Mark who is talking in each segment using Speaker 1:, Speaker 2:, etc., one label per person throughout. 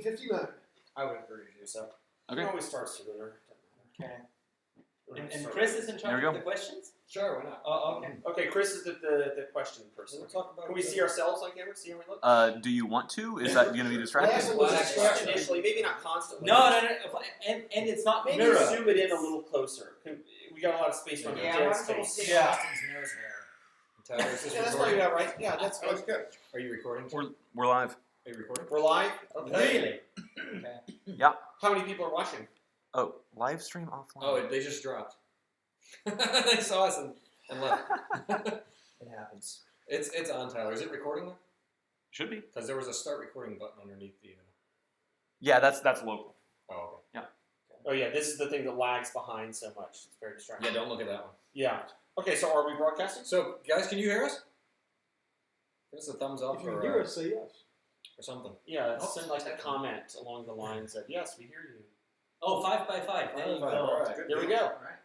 Speaker 1: 1959.
Speaker 2: I would agree to do so.
Speaker 3: Okay.
Speaker 4: You can always start sooner.
Speaker 5: Okay.
Speaker 4: Doesn't matter.
Speaker 5: And Chris is in
Speaker 3: There we
Speaker 5: charge of
Speaker 3: go.
Speaker 5: the questions?
Speaker 2: Sure, why not?
Speaker 5: Oh, okay.
Speaker 4: Okay, Chris is the question person.
Speaker 2: We'll talk about
Speaker 4: Can we see ourselves on camera? See how we look?
Speaker 3: Do you want to? Is that going to be distracting?
Speaker 1: Last one was
Speaker 4: Well,
Speaker 1: distraction.
Speaker 4: initially, maybe not constantly.
Speaker 5: No, and it's not
Speaker 4: Maybe
Speaker 5: mirror.
Speaker 4: zoom it in a little closer. We got a lot of space on
Speaker 5: Yeah,
Speaker 4: dead
Speaker 5: why don't we
Speaker 4: space.
Speaker 5: see Austin's nose hair?
Speaker 2: Tyler, is this
Speaker 4: Yeah, that's
Speaker 2: recording?
Speaker 4: probably about right. Yeah, that's
Speaker 1: That was good.
Speaker 2: Are you recording?
Speaker 3: We're live.
Speaker 2: Are you recording?
Speaker 4: We're live. Okay.
Speaker 5: Really? Okay.
Speaker 3: Yeah.
Speaker 4: How many people are watching?
Speaker 3: Oh, live stream offline.
Speaker 2: Oh, they just dropped. They saw us and left.
Speaker 5: It happens.
Speaker 2: It's on, Tyler. Is it recording though?
Speaker 3: Should be.
Speaker 2: Because there was a start recording button underneath the.
Speaker 3: Yeah, that's local.
Speaker 2: Oh, okay.
Speaker 4: Oh yeah, this is the thing that lags behind so much. It's very distracting.
Speaker 2: Yeah, don't look at that one.
Speaker 4: Yeah. Okay, so are we broadcasting?
Speaker 2: So, guys, can you hear us? Give us a thumbs up
Speaker 1: If you
Speaker 2: or,
Speaker 1: hear us, say yes.
Speaker 2: or something.
Speaker 4: Yeah,
Speaker 2: Oh,
Speaker 4: send like a comment along the lines of yes, we hear you.
Speaker 5: Oh, 5 by 5. There you go.
Speaker 2: All right.
Speaker 4: There we go.
Speaker 5: All right.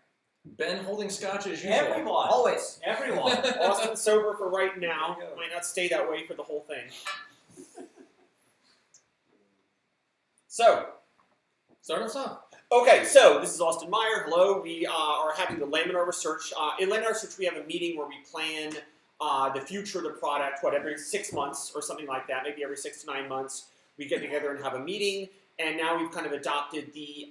Speaker 2: Ben holding scotch as usual.
Speaker 5: Everyone. Always. Everyone.
Speaker 4: Austin's sober for right now.
Speaker 2: There you go.
Speaker 4: Might not stay that way for the whole thing. So,
Speaker 2: Start us off.
Speaker 4: okay, so this is Austin Meyer. Hello. We are having the laminar research. In laminar research, we have a meeting where we plan the future of the product, every 6 months or something like that, maybe every 6 to 9 months. We get together and have a meeting, and now we've kind of adopted the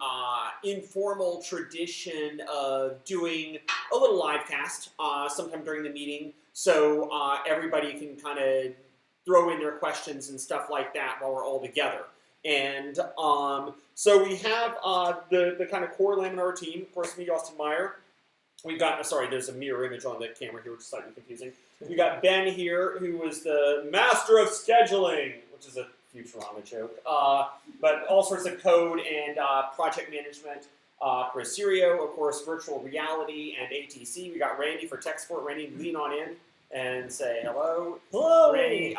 Speaker 4: informal tradition of doing a little live cast sometime during the meeting, so everybody can kind of throw in their questions and stuff like that while we're all together. And so we have the kind of core laminar team. Of course, me, Austin Meyer. We've got, sorry, there's a mirror image on the camera here, which is slightly confusing. We got Ben here, who was the master of scheduling, which is a Futurama joke. But all sorts of code and project management. Chris Serio, of course, virtual reality and ATC. We got Randy for tech support. Randy, lean on in and say hello.
Speaker 5: Hello.
Speaker 4: Randy,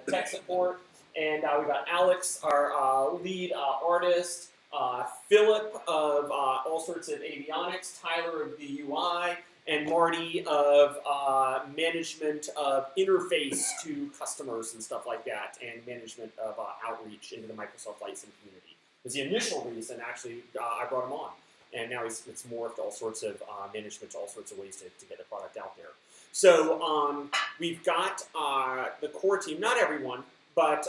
Speaker 4: tech support. And we got Alex, our lead artist, Philip of all sorts of avionics, Tyler of the UI, and Marty of management of interface to customers and stuff like that, and management of outreach into the Microsoft Flight Sim community. It was the initial reason, actually, I brought him on. And now it's morphed all sorts of management, all sorts of ways to get the product out there. So we've got the core team, not everyone, but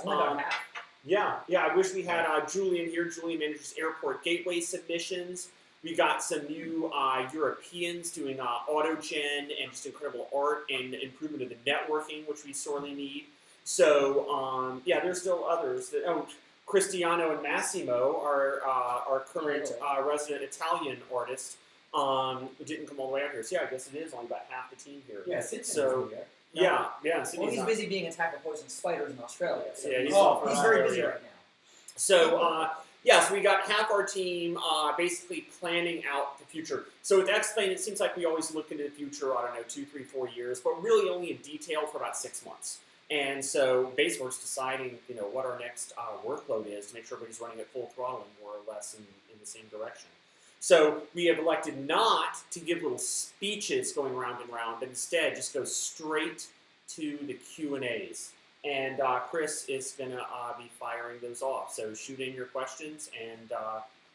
Speaker 4: yeah, I wish we had Julian here. Julian manages airport gateway submissions. We got some new Europeans doing autogen and just incredible art and improvement of the networking, which we sorely need. So yeah, there's still others. Cristiano and Massimo are our current resident Italian artist. Didn't come all the way out here. So yeah, I guess it is only about half the team here.
Speaker 5: Yeah, Sidney's
Speaker 4: So
Speaker 5: there.
Speaker 4: yeah.
Speaker 6: Well, he's busy being attacked by poison spiders in Australia. So
Speaker 4: Yeah,
Speaker 6: he's very busy right now.
Speaker 4: So, so we got half our team basically planning out the future. So with X-Plane, it seems like we always look into the future, I don't know, 2, 3, 4 years, but really only in detail for about 6 months. And so basically we're just deciding, what our next workload is to make sure everybody's running at full throttle and more or less in the same direction. So we have elected not to give little speeches going round and round, but instead just go straight to the Q&As. And Chris is going to be firing those off. So shoot in your questions and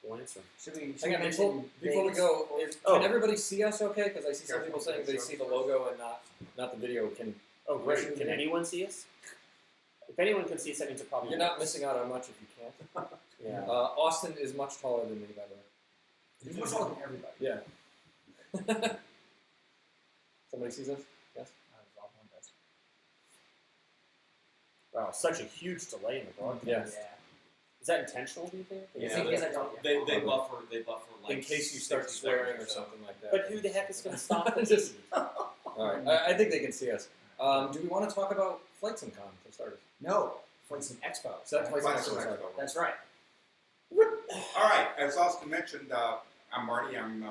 Speaker 4: we'll answer them.
Speaker 6: Should we mention
Speaker 2: Before we
Speaker 6: Vegas?
Speaker 2: go, can everybody see us okay? Because I see some people saying they see the logo and not the video.
Speaker 4: Oh, great. Can anyone see us? If anyone can see us, that means it probably
Speaker 2: You're not missing out on much if you can't.
Speaker 4: Yeah.
Speaker 2: Austin is much taller than me, by the way.
Speaker 6: He's much taller than everybody.
Speaker 2: Yeah. Somebody sees us? Yes?
Speaker 4: Wow, such a huge delay in the broadcast.
Speaker 2: Yes.
Speaker 6: Yeah.
Speaker 4: Is that intentional, do you think?
Speaker 6: Yes, I guess I don't.
Speaker 5: They buffer like
Speaker 2: In case you start
Speaker 5: 60
Speaker 2: swearing or
Speaker 5: seconds
Speaker 2: something like that.
Speaker 4: But who the heck is going to stop this?
Speaker 2: Just- All right. I think they can see us. Do we want to talk about Flight Sim Con for starters?
Speaker 6: No, Flight Sim Expo.
Speaker 2: Is that Flight Sim
Speaker 1: Flight Sim
Speaker 2: Expo?
Speaker 1: Expo.
Speaker 6: That's right.
Speaker 1: All right, as Austin mentioned, I'm Marty. I'm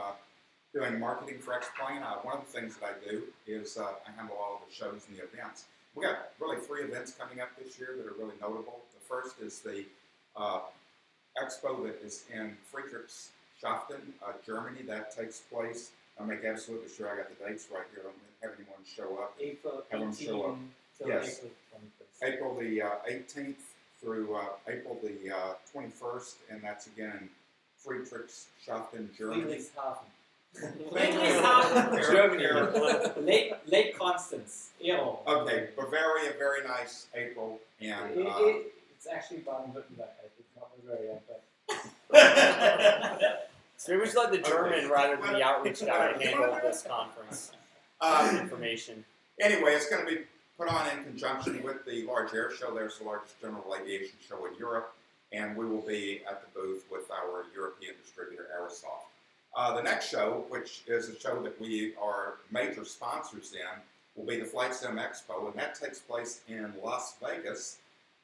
Speaker 1: doing marketing for X-Plane. One of the things that I do is I handle all of the shows and the events. We got really 3 events coming up this year that are really notable. The first is the expo that is in Friedrichshafen, Germany. That takes place. I'll make absolutely sure I got the dates right here. I don't have anyone show up.
Speaker 5: April
Speaker 1: Have them
Speaker 5: 18
Speaker 1: show up.
Speaker 5: to
Speaker 1: Yes.
Speaker 5: April 21st.
Speaker 1: April the 18th through April the 21st, and that's again in Friedrichshafen, Germany.
Speaker 5: Friedrichshafen, Germany. Lake Constance. Ew.
Speaker 1: Okay, Bavaria, very nice, April, and
Speaker 5: It's actually Baden-Württemberg. It's not Bavaria, but.
Speaker 4: So maybe we should let the German
Speaker 1: Okay.
Speaker 4: rather than the outreach guy handle this conference information.
Speaker 1: anyway, it's going to be put on in conjunction with the large air show. There's the largest general aviation show in Europe, and we will be at the booth with our European distributor, Aerosoft. The next show, which is a show that we are major sponsors in, will be the Flight Sim Expo, and that takes place in Las Vegas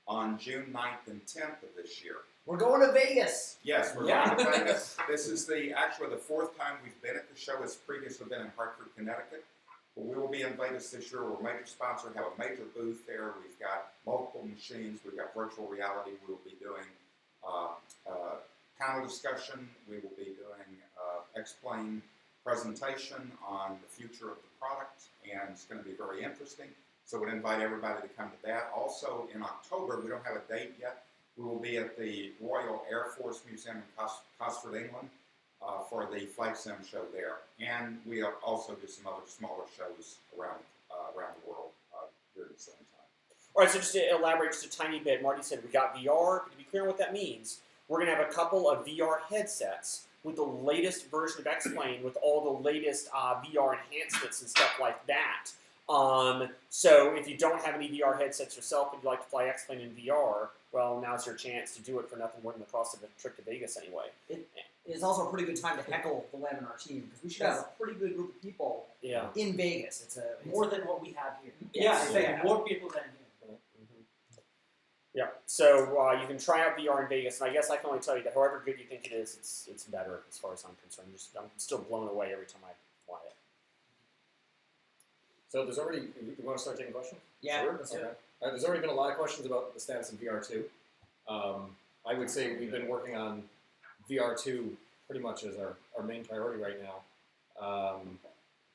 Speaker 1: on June 9th and 10th of this year.
Speaker 6: We're going to Vegas.
Speaker 1: Yes, we're
Speaker 5: Yeah.
Speaker 1: going to Vegas. This is actually the fourth time we've been at the show. It's previously been in Hartford, Connecticut. But we will be in Vegas this year. We're a major sponsor, have a major booth there. We've got multiple machines. We've got virtual reality. We will be doing panel discussion. We will be doing explain presentation on the future of the product, and it's going to be very interesting. So we'd invite everybody to come to that. Also in October, we don't have a date yet, we will be at the Royal Air Force Museum in Cosford, England, for the Flight Sim show there. And we also do some other smaller shows around the world during the same time.
Speaker 4: All right, so just to elaborate just a tiny bit, Marty said we got VR, but to be clear on what that means, we're going to have a couple of VR headsets with the latest version of X-Plane with all the latest VR enhancements and stuff like that. So if you don't have any VR headsets yourself and you'd like to fly X-Plane in VR, well, now's your chance to do it for nothing more than the cost of a trip to Vegas anyway.
Speaker 6: It is also a pretty good time to heckle the laminar team because we should have a pretty good group of people
Speaker 4: Yeah.
Speaker 6: in Vegas. It's
Speaker 5: More than what we have here.
Speaker 6: Yes.
Speaker 5: Yeah, it's like more people than here.
Speaker 4: Yeah, so you can try out VR in Vegas, and I guess I can only tell you that however good you think it is, it's better as far as I'm concerned. I'm still blown away every time I fly it.
Speaker 2: So there's already. You want to start taking questions?
Speaker 6: Yeah.
Speaker 2: Sure. Okay. There's already been a lot of questions about the status of VR2. I would say we've been working on VR2 pretty much as our main priority right now.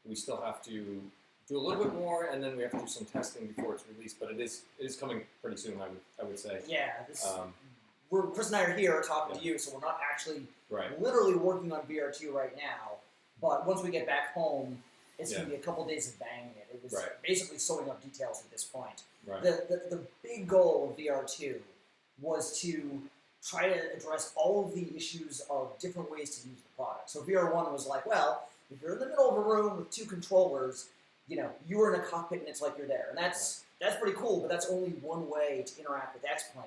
Speaker 2: We still have to do a little bit more, and then we have to do some testing before it's released. But it is coming pretty soon. I would say.
Speaker 6: Yeah.
Speaker 2: Um,
Speaker 6: Chris and I are here talking to you, so we're not actually
Speaker 2: right.
Speaker 6: literally working on VR2 right now. But once we get back home, it's going to be a couple days of banging it. It was basically sewing up details at this point.
Speaker 2: Right.
Speaker 6: The big goal of VR2 was to try to address all of the issues of different ways to use the product. So VR1 was like, well, if you're in the middle of a room with two controllers, you are in a cockpit and it's like you're there. And that's pretty cool, but that's only one way to interact with X-Plane.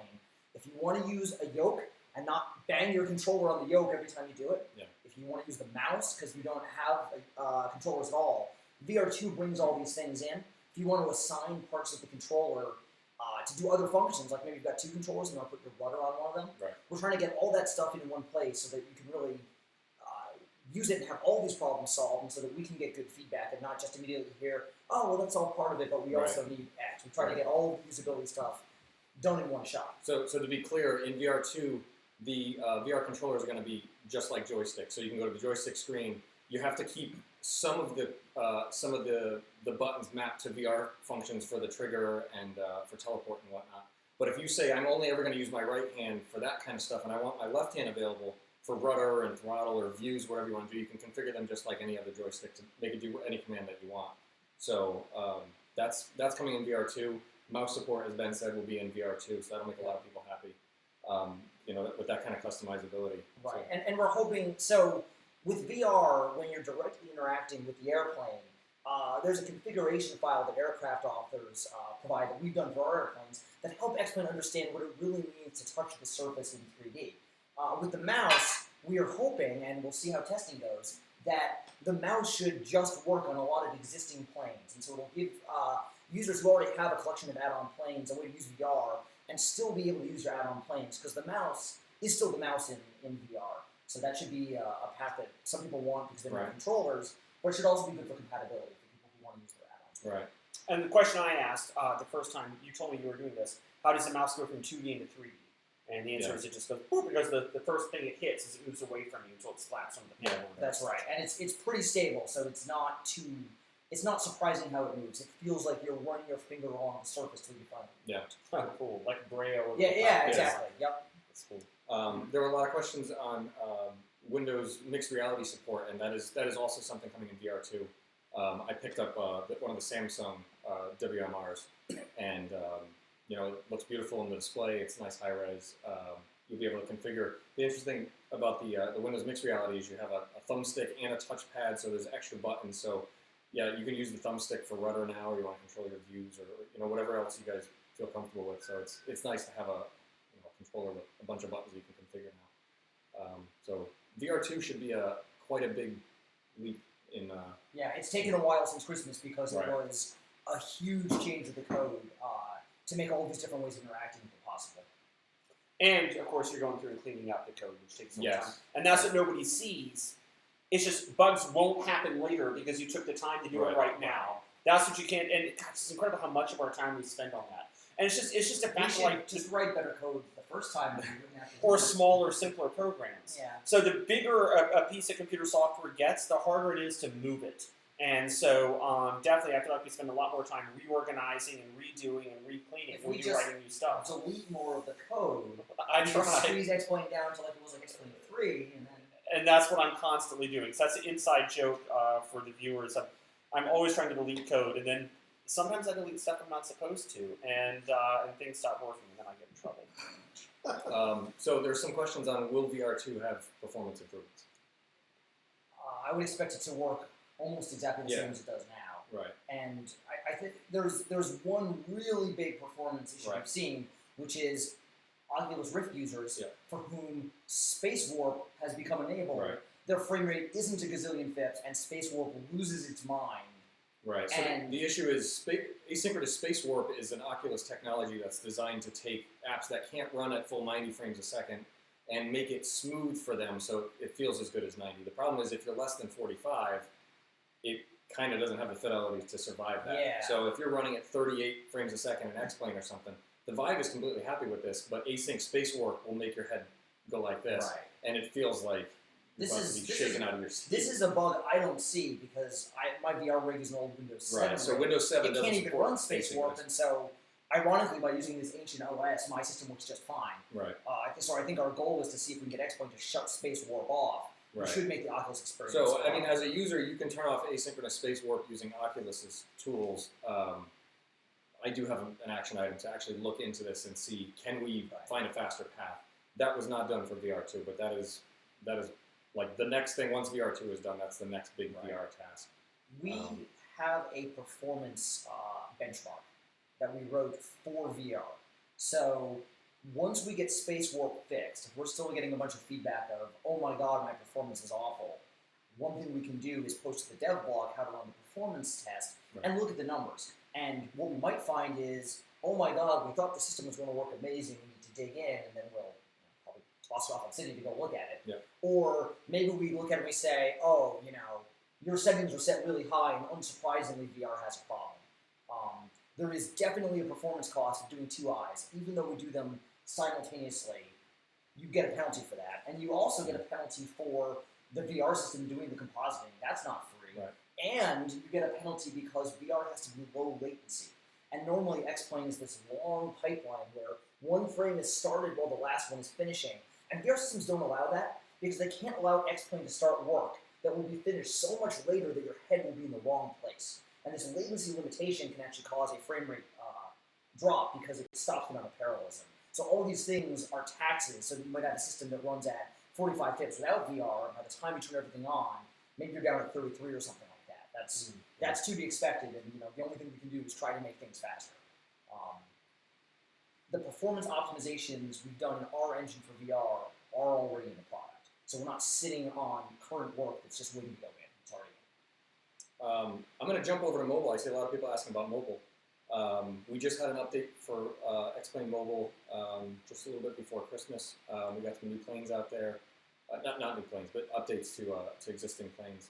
Speaker 6: If you want to use a yoke and not bang your controller on the yoke every time you do it, if you want to use the mouse because you don't have controllers at all, VR2 brings all these things in. If you want to assign parts of the controller to do other functions, like maybe you've got two controllers and you want to put your rudder on one of them, we're trying to get all that stuff in one place so that you can really use it and have all these problems solved, and so that we can get good feedback and not just immediately hear, oh, well, that's all part of it, but we also need X. We try to get all the usability stuff done in one shot.
Speaker 2: So to be clear, in VR2, the VR controllers are going to be just like joysticks. So you can go to the joystick screen. You have to keep some of the buttons mapped to VR functions for the trigger and for teleport and whatnot. But if you say I'm only ever going to use my right hand for that kind of stuff, and I want my left hand available for rudder and throttle or views, whatever you want to do, you can configure them just like any other joystick to make it do any command that you want. So that's coming in VR2. Mouse support, as Ben said, will be in VR2, so that'll make a lot of people happy. With that kind of customizability.
Speaker 6: Right,
Speaker 2: So.
Speaker 6: and we're hoping, so with VR, when you're directly interacting with the airplane, there's a configuration file that aircraft authors provide that we've done for our airplanes that help X-Plane understand what it really means to touch the surface in 3D. With the mouse, we are hoping, and we'll see how testing goes, that the mouse should just work on a lot of existing planes. And so it'll give users who already have a collection of add-on planes a way to use VR and still be able to use your add-on planes, because the mouse is still the mouse in VR. So that should be a path that some people want because they don't have controllers, but it should also be good for compatibility for people who want to use their add-ons.
Speaker 2: Right.
Speaker 4: And the question I asked the first time you told me you were doing this, how does the mouse go from 2D into 3D? And the answer is it just goes boop, because the first thing it hits is it moves away from you until it slaps on the panel.
Speaker 6: That's right, and it's pretty stable, so it's not too it's not surprising how it moves. It feels like you're running your finger along the surface till you find it.
Speaker 2: Yeah.
Speaker 4: Oh, cool. Like Braille.
Speaker 6: Yeah, exactly. Yep.
Speaker 2: That's cool. There were a lot of questions on Windows mixed reality support, and that is also something coming in VR2. I picked up one of the Samsung WMRs, and it looks beautiful in the display. It's nice high res. You'll be able to configure. The interesting about the Windows mixed reality is you have a thumbstick and a touchpad, so there's extra buttons. So yeah, you can use the thumbstick for rudder now, or you want to control your views, or whatever else you guys feel comfortable with. So it's nice to have a controller with a bunch of buttons you can configure now. So VR2 should be quite a big leap in.
Speaker 6: Yeah, it's taken a while since Christmas because
Speaker 2: Right.
Speaker 6: it was a huge change of the code to make all these different ways of interacting possible.
Speaker 4: And of course, you're going through and cleaning up the code, which takes some
Speaker 2: Yes.
Speaker 4: time. And that's what nobody sees. It's just bugs won't happen later because you took the time to do it right now. That's what you can't. And God, it's incredible how much of our time we spend on that. And it's just a
Speaker 6: We
Speaker 4: fact
Speaker 6: should
Speaker 4: like
Speaker 6: just write better code the first time. And we wouldn't have to do
Speaker 4: or
Speaker 6: it.
Speaker 4: smaller, simpler programs.
Speaker 6: Yeah.
Speaker 4: So the bigger a piece of computer software gets, the harder it is to move it. And so definitely, I feel like we spend a lot more time reorganizing and redoing and re-cleaning
Speaker 6: If
Speaker 4: when
Speaker 6: we
Speaker 4: we do
Speaker 6: just
Speaker 4: writing new stuff.
Speaker 6: delete more of the code,
Speaker 4: I
Speaker 6: and
Speaker 4: try.
Speaker 6: squeeze X-Plane down to like it was like X-Plane 3, and then
Speaker 4: And that's what I'm constantly doing. So that's an inside joke for the viewers. I'm always trying to delete code, and then sometimes I delete stuff I'm not supposed to, and things stop working, and then I get in trouble.
Speaker 2: So there's some questions on will VR2 have performance improvements?
Speaker 6: I would expect it to work almost exactly the
Speaker 2: Yeah.
Speaker 6: same as it does now.
Speaker 2: Right.
Speaker 6: And I think there's one really big performance issue
Speaker 2: Right.
Speaker 6: I've seen, which is Oculus Rift users
Speaker 2: Yeah.
Speaker 6: for whom Space Warp has become enabled.
Speaker 2: Right.
Speaker 6: Their frame rate isn't a gazillion FIPS, and Space Warp loses its mind.
Speaker 2: Right. So
Speaker 6: And-
Speaker 2: the issue is asynchronous space warp is an Oculus technology that's designed to take apps that can't run at full 90 frames a second and make it smooth for them so it feels as good as 90. The problem is if you're less than 45, it kind of doesn't have the fidelity to survive that.
Speaker 6: Yeah.
Speaker 2: So if you're running at 38 frames a second in X-Plane or something, the Vive is completely happy with this, but async space warp will make your head go like this,
Speaker 6: Right.
Speaker 2: and it feels like you're
Speaker 6: This
Speaker 2: about
Speaker 6: is-
Speaker 2: to be
Speaker 6: this
Speaker 2: shaken
Speaker 6: is-
Speaker 2: out of your seat.
Speaker 6: This is a bug I don't see because my VR rig is an old Windows 7
Speaker 2: Right. So
Speaker 6: rig.
Speaker 2: Windows 7
Speaker 6: It
Speaker 2: doesn't
Speaker 6: can't even
Speaker 2: support
Speaker 6: run Space
Speaker 2: asynchronous.
Speaker 6: Warp, and so ironically, by using this ancient OS, my system works just fine.
Speaker 2: Right.
Speaker 6: So I think our goal is to see if we can get X-Plane to shut Space Warp off.
Speaker 2: Right.
Speaker 6: We should make the Oculus experience.
Speaker 2: So, I mean, as a user, you can turn off asynchronous space warp using Oculus's tools. I do have an action item to actually look into this and see, can we
Speaker 6: Right.
Speaker 2: find a faster path? That was not done for VR2, but that is like the next thing, once VR2 is done, that's the next big
Speaker 6: Right.
Speaker 2: VR task.
Speaker 6: we have a performance benchmark that we wrote for VR. So once we get Space Warp fixed, if we're still getting a bunch of feedback of, oh my god, my performance is awful, one thing we can do is post to the dev blog how to run the performance test and look at the numbers. And what we might find is, oh my god, we thought the system was going to work amazing, we need to dig in, and then we'll probably toss it off on City to go look at it.
Speaker 2: Yeah.
Speaker 6: Or maybe we look at it and we say, oh, your settings are set really high, and unsurprisingly, VR has a problem. There is definitely a performance cost of doing two eyes. Even though we do them simultaneously, you get a penalty for that. And you also get a penalty for the VR system doing the compositing. That's not free.
Speaker 2: Right.
Speaker 6: And you get a penalty because VR has to be low latency. And normally X-Plane is this long pipeline where one frame is started while the last one is finishing. And VR systems don't allow that because they can't allow X-Plane to start work that will be finished so much later that your head will be in the wrong place. And this latency limitation can actually cause a frame rate drop because it stops them out of parallelism. So all these things are taxes. So you might have a system that runs at 45 FIPS without VR, and by the time you turn everything on, maybe you're down at 33 or something like that. That's to be expected, and the only thing we can do is try to make things faster. The performance optimizations we've done in our engine for VR are already in the product. So we're not sitting on current work that's just waiting to go in. It's already in.
Speaker 2: I'm going to jump over to mobile. I see a lot of people asking about mobile. We just had an update for X-Plane Mobile just a little bit before Christmas. We got some new planes out there. Not new planes, but updates to existing planes.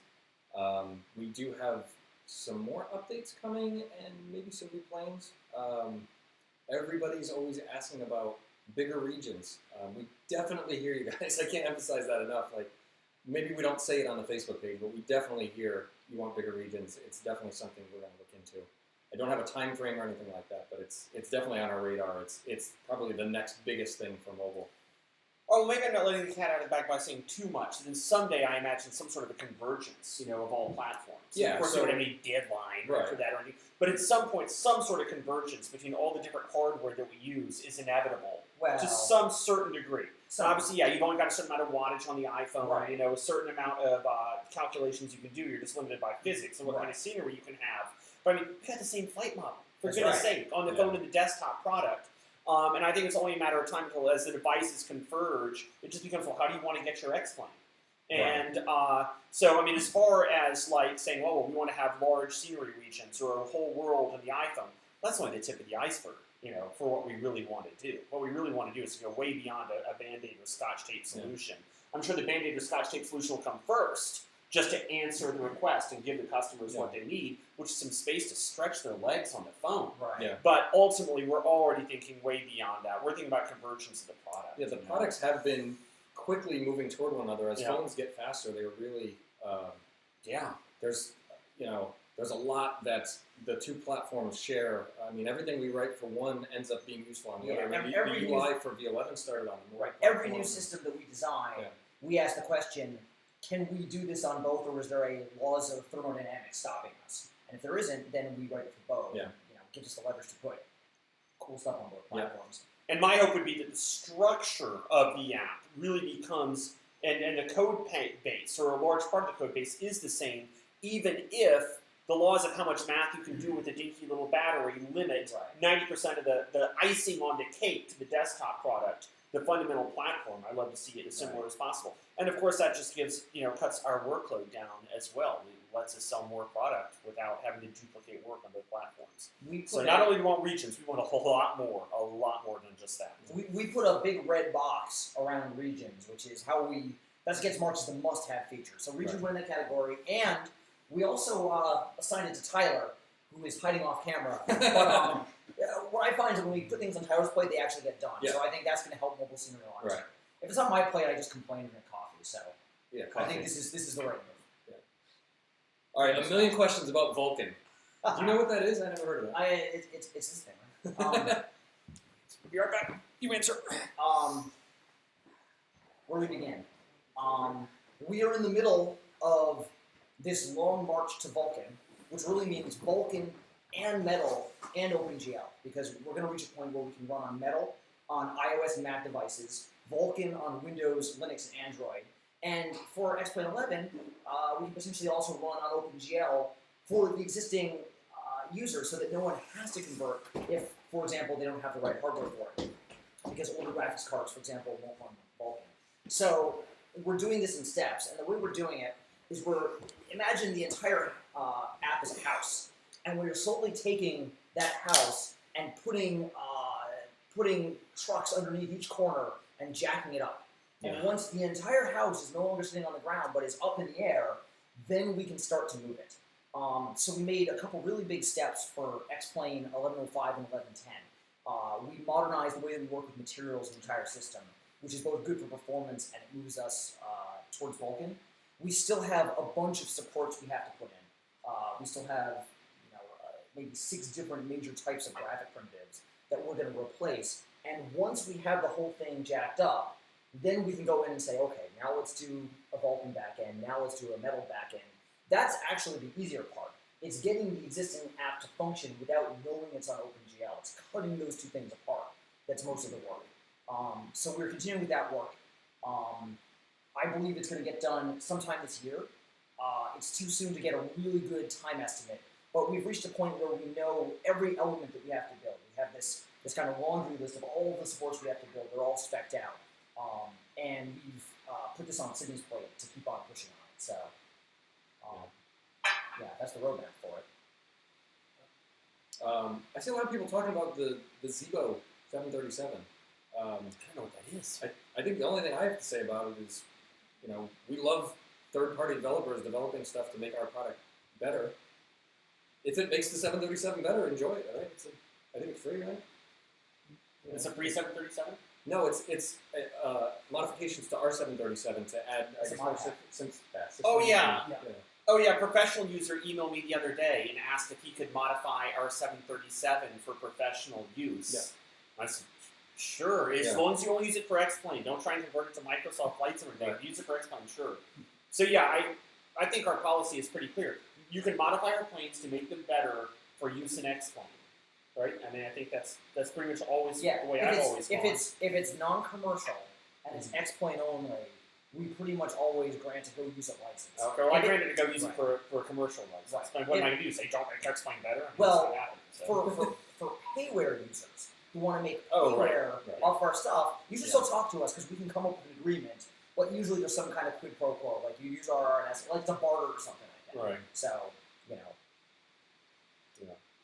Speaker 2: We do have some more updates coming and maybe some new planes. Everybody's always asking about bigger regions. We definitely hear you guys. I can't emphasize that enough. Like, maybe we don't say it on the Facebook page, but we definitely hear you want bigger regions, it's definitely something we're going to look into. I don't have a time frame or anything like that, but it's definitely on our radar. It's probably the next biggest thing for mobile.
Speaker 4: Or maybe I'm not letting the cat out of the bag by saying too much. Then someday I imagine some sort of a convergence, of all platforms.
Speaker 2: Yeah,
Speaker 4: Of course,
Speaker 2: so-
Speaker 4: there wouldn't be any deadline
Speaker 2: Right.
Speaker 4: for that or anything. But at some point, some sort of convergence between all the different hardware that we use is inevitable
Speaker 6: Well,
Speaker 4: to some certain degree.
Speaker 6: so
Speaker 4: Obviously, yeah, you've only got a certain amount of wattage on the iPhone.
Speaker 6: Right.
Speaker 4: A certain amount of calculations you can do. You're just limited by physics and what kind of scenery you can have. But I mean, we got the same flight model, for
Speaker 6: That's
Speaker 4: goodness
Speaker 6: right.
Speaker 4: sake, on the
Speaker 2: Yeah.
Speaker 4: phone and the desktop product. And I think it's only a matter of time until, as the devices converge, it just becomes, well, how do you want to get your X-plane? And so, I mean, as far as like saying, well, we want to have large scenery regions or a whole world in the iPhone, that's only the tip of the iceberg, for what we really want to do. What we really want to do is to go way beyond a Band-Aid or Scotch tape solution. I'm sure the Band-Aid or Scotch tape solution will come first, just to answer the request and give the customers what they need, which is some space to stretch their legs on the phone.
Speaker 6: right.
Speaker 2: Yeah.
Speaker 4: But ultimately, we're already thinking way beyond that. We're thinking about convergence of the product.
Speaker 2: Yeah, the products have been quickly moving toward one another. As
Speaker 4: Yeah.
Speaker 2: phones get faster, they're really
Speaker 4: Yeah.
Speaker 2: there's a lot that the two platforms share. I mean, everything we write for one ends up being useful on the
Speaker 6: Yeah,
Speaker 2: other. I mean,
Speaker 6: every
Speaker 2: the UI for V11 started on the mobile
Speaker 6: Right. Every
Speaker 2: platform.
Speaker 6: new system that we design,
Speaker 2: Yeah.
Speaker 6: we ask the question, can we do this on both, or is there a laws of thermodynamics stopping us? And if there isn't, then we write it for both.
Speaker 2: Yeah.
Speaker 6: Gives us the leverage to put cool stuff on both
Speaker 2: Yeah.
Speaker 6: platforms.
Speaker 4: And my hope would be that the structure of the app really becomes, and the code base, or a large part of the code base, is the same, even if the laws of how much math you can do with a dinky little battery limit
Speaker 6: Right.
Speaker 4: 90% of the icing on the cake to the desktop product, the fundamental platform. I'd love to see it as similar as possible. And of course, that just gives, cuts our workload down as well. It lets us sell more product without having to duplicate work on both platforms.
Speaker 6: We put
Speaker 4: So
Speaker 6: a-
Speaker 4: not only do we want regions, we want a lot more than just that.
Speaker 6: we put a big red box around regions, which is how that gets marked as the must-have feature. So regions win that category, and we also assigned it to Tyler, who is hiding off camera. But what I find is when we put things on Tyler's plate, they actually get done.
Speaker 2: Yeah.
Speaker 6: So I think that's going to help mobile scenery a lot.
Speaker 2: Right.
Speaker 6: If it's on my plate, I just complain and drink coffee. So
Speaker 2: Yeah,
Speaker 6: I
Speaker 2: coffee.
Speaker 6: think this is the right move.
Speaker 2: All right, a million questions about Vulkan. Do you know what that is? I never heard of that.
Speaker 6: It's this thing. Right?
Speaker 4: Be right back. You answer.
Speaker 6: Where do we begin? We are in the middle of this long march to Vulkan, which really means Vulkan and Metal and OpenGL, because we're going to reach a point where we can run on Metal on iOS and Mac devices, Vulkan on Windows, Linux, and Android. And for X-Plane 11, we can potentially also run on OpenGL for the existing users so that no one has to convert if, for example, they don't have the right hardware for it. Because older graphics cards, for example, won't run Vulkan. So we're doing this in steps, and the way we're doing it is imagine the entire app as a house, and we're slowly taking that house and putting trucks underneath each corner and jacking it up. And once the entire house is no longer sitting on the ground but is up in the air, then we can start to move it. So we made a couple really big steps for X-Plane 1105 and 1110. We modernized the way that we work with materials in the entire system, which is both good for performance and it moves us towards Vulkan. We still have a bunch of supports we have to put in. We still have maybe 6 different major types of graphic primitives that we're going to replace. And once we have the whole thing jacked up, then we can go in and say, okay, now let's do a Vulkan backend, now let's do a Metal backend. That's actually the easier part. It's getting the existing app to function without knowing it's on OpenGL. It's cutting those two things apart. That's most of the work. So we're continuing with that work. I believe it's going to get done sometime this year. It's too soon to get a really good time estimate, but we've reached a point where we know every element that we have to build. We have this kind of laundry list of all the supports we have to build. They're all spec'd out. And we've put this on Sydney's plate to keep on pushing on it. So, yeah, that's the roadmap for it.
Speaker 2: I see a lot of people talking about the Zebo 737.
Speaker 4: I don't know what that is.
Speaker 2: I think the only thing I have to say about it is, we love third-party developers developing stuff to make our product better. If it makes the 737 better, enjoy it. Right? I think it's free, right?
Speaker 4: It's a free 737?
Speaker 2: No, it's modifications to our 737 to add.
Speaker 6: It's a mod pack.
Speaker 2: Since
Speaker 4: Oh, yeah. Oh yeah, a professional user emailed me the other day and asked if he could modify our 737 for professional use.
Speaker 2: Yeah.
Speaker 4: I said, sure, as long as you only use it for X-Plane. Don't try and convert it to Microsoft Flight Simulator. Use it for X-Plane, sure. So yeah, I think our policy is pretty clear. You can modify our planes to make them better for use in X-Plane. Right? I mean, I think that's pretty much always the way I've always gone.
Speaker 6: If it's non-commercial and it's X-Plane only, we pretty much always grant a go-use-it license.
Speaker 4: Okay, well, I granted to go use it for a commercial license.
Speaker 6: Right.
Speaker 4: Like, what am I going to do? Say, don't make X-Plane better?
Speaker 6: Well,
Speaker 4: so.
Speaker 6: for payware users who want to make
Speaker 4: Oh,
Speaker 6: payware
Speaker 4: right.
Speaker 6: off our stuff, you should still talk to us because we can come up with an agreement. But usually there's some kind of quid pro quo, like you use our RNS, like it's a barter or something like that.
Speaker 4: Right.
Speaker 6: So, you know.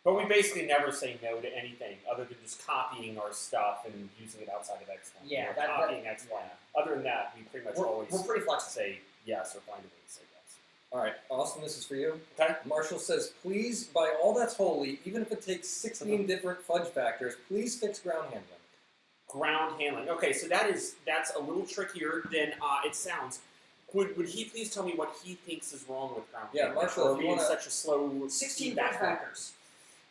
Speaker 4: But we basically never say no to anything other than just copying our stuff and using it outside of X-Plane.
Speaker 6: Yeah,
Speaker 4: copying X-Plane. Other than that, we pretty much always
Speaker 6: we're pretty flexible.
Speaker 4: say yes or find a way to say yes.
Speaker 2: All right, Austin, this is for you.
Speaker 4: Okay.
Speaker 2: Marshall says, please, by all that's holy, even if it takes 16 different fudge factors, please fix ground handling.
Speaker 4: Ground handling. Okay, so that's a little trickier than it sounds. Would he please tell me what he thinks is wrong with ground handling?
Speaker 2: Marshall,
Speaker 4: or
Speaker 2: if
Speaker 4: are
Speaker 2: you
Speaker 4: we in
Speaker 2: wanna-
Speaker 4: such a slow
Speaker 6: 16
Speaker 4: feedback
Speaker 6: fudge
Speaker 4: loop?
Speaker 6: factors.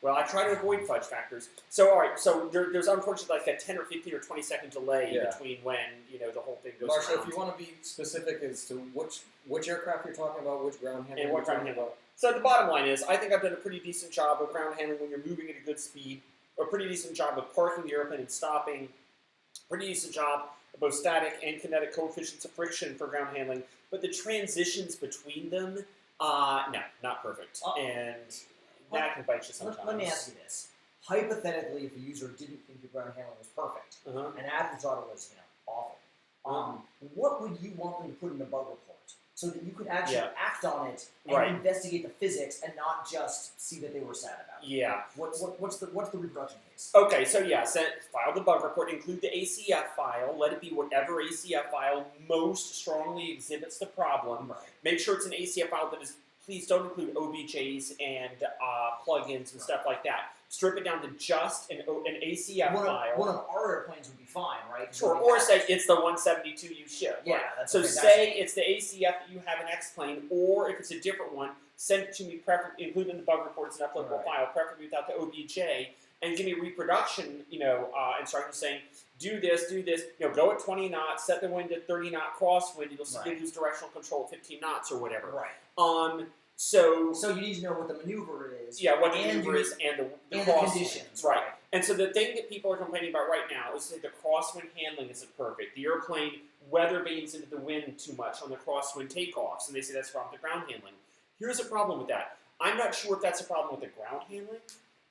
Speaker 4: Well, I try to avoid fudge factors. So, all right. So there's unfortunately like a 10 or 15 or 20-second delay between when the whole thing goes
Speaker 2: Marshall,
Speaker 4: around.
Speaker 2: if you want to be specific as to which aircraft you're talking about, which ground handling
Speaker 4: And what
Speaker 2: you're
Speaker 4: ground
Speaker 2: talking
Speaker 4: handling. So the bottom line is, I think I've done a pretty decent job of ground handling when you're moving at a good speed. A pretty decent job of parking the airplane and stopping. Pretty decent job of both static and kinetic coefficients of friction for ground handling. But the transitions between them, no, not perfect. And that can bite you sometimes.
Speaker 6: Let me ask you this. Hypothetically, if a user didn't think the ground handling was perfect, and after thought it was awful, what would you want them to put in a bug report so that you could actually act on it and investigate the physics and not just see that they were sad about it?
Speaker 4: Yeah.
Speaker 6: What's the reproduction case?
Speaker 4: Okay, so file the bug report, include the ACF file, let it be whatever ACF file most strongly exhibits the problem.
Speaker 6: Right.
Speaker 4: Make sure it's an ACF file that is, please don't include OBJs and plugins and stuff like that. Strip it down to just an ACF file.
Speaker 6: One of our airplanes would be fine, right?
Speaker 4: Sure, or say it's the 172 you ship.
Speaker 6: Yeah,
Speaker 4: right.
Speaker 6: that's
Speaker 4: So
Speaker 6: okay,
Speaker 4: say it's the ACF that you have an X-plane, or if it's a different one, send it to me, include in the bug report as an uploadable file, preferably without the OBJ, and give me a reproduction, instruction saying, do this, go at 20 knots, set the wind at 30 knot crosswind, you'll see they lose directional control at 15 knots or whatever.
Speaker 6: Right.
Speaker 4: So
Speaker 6: you need to know what the maneuver is.
Speaker 4: Yeah, what the maneuver is and the crosswind.
Speaker 6: Conditions.
Speaker 4: Right. And so the thing that people are complaining about right now is that the crosswind handling isn't perfect. The airplane weather vanes into the wind too much on the crosswind takeoffs, and they say that's a problem with the ground handling. Here's a problem with that. I'm not sure if that's a problem with the ground handling,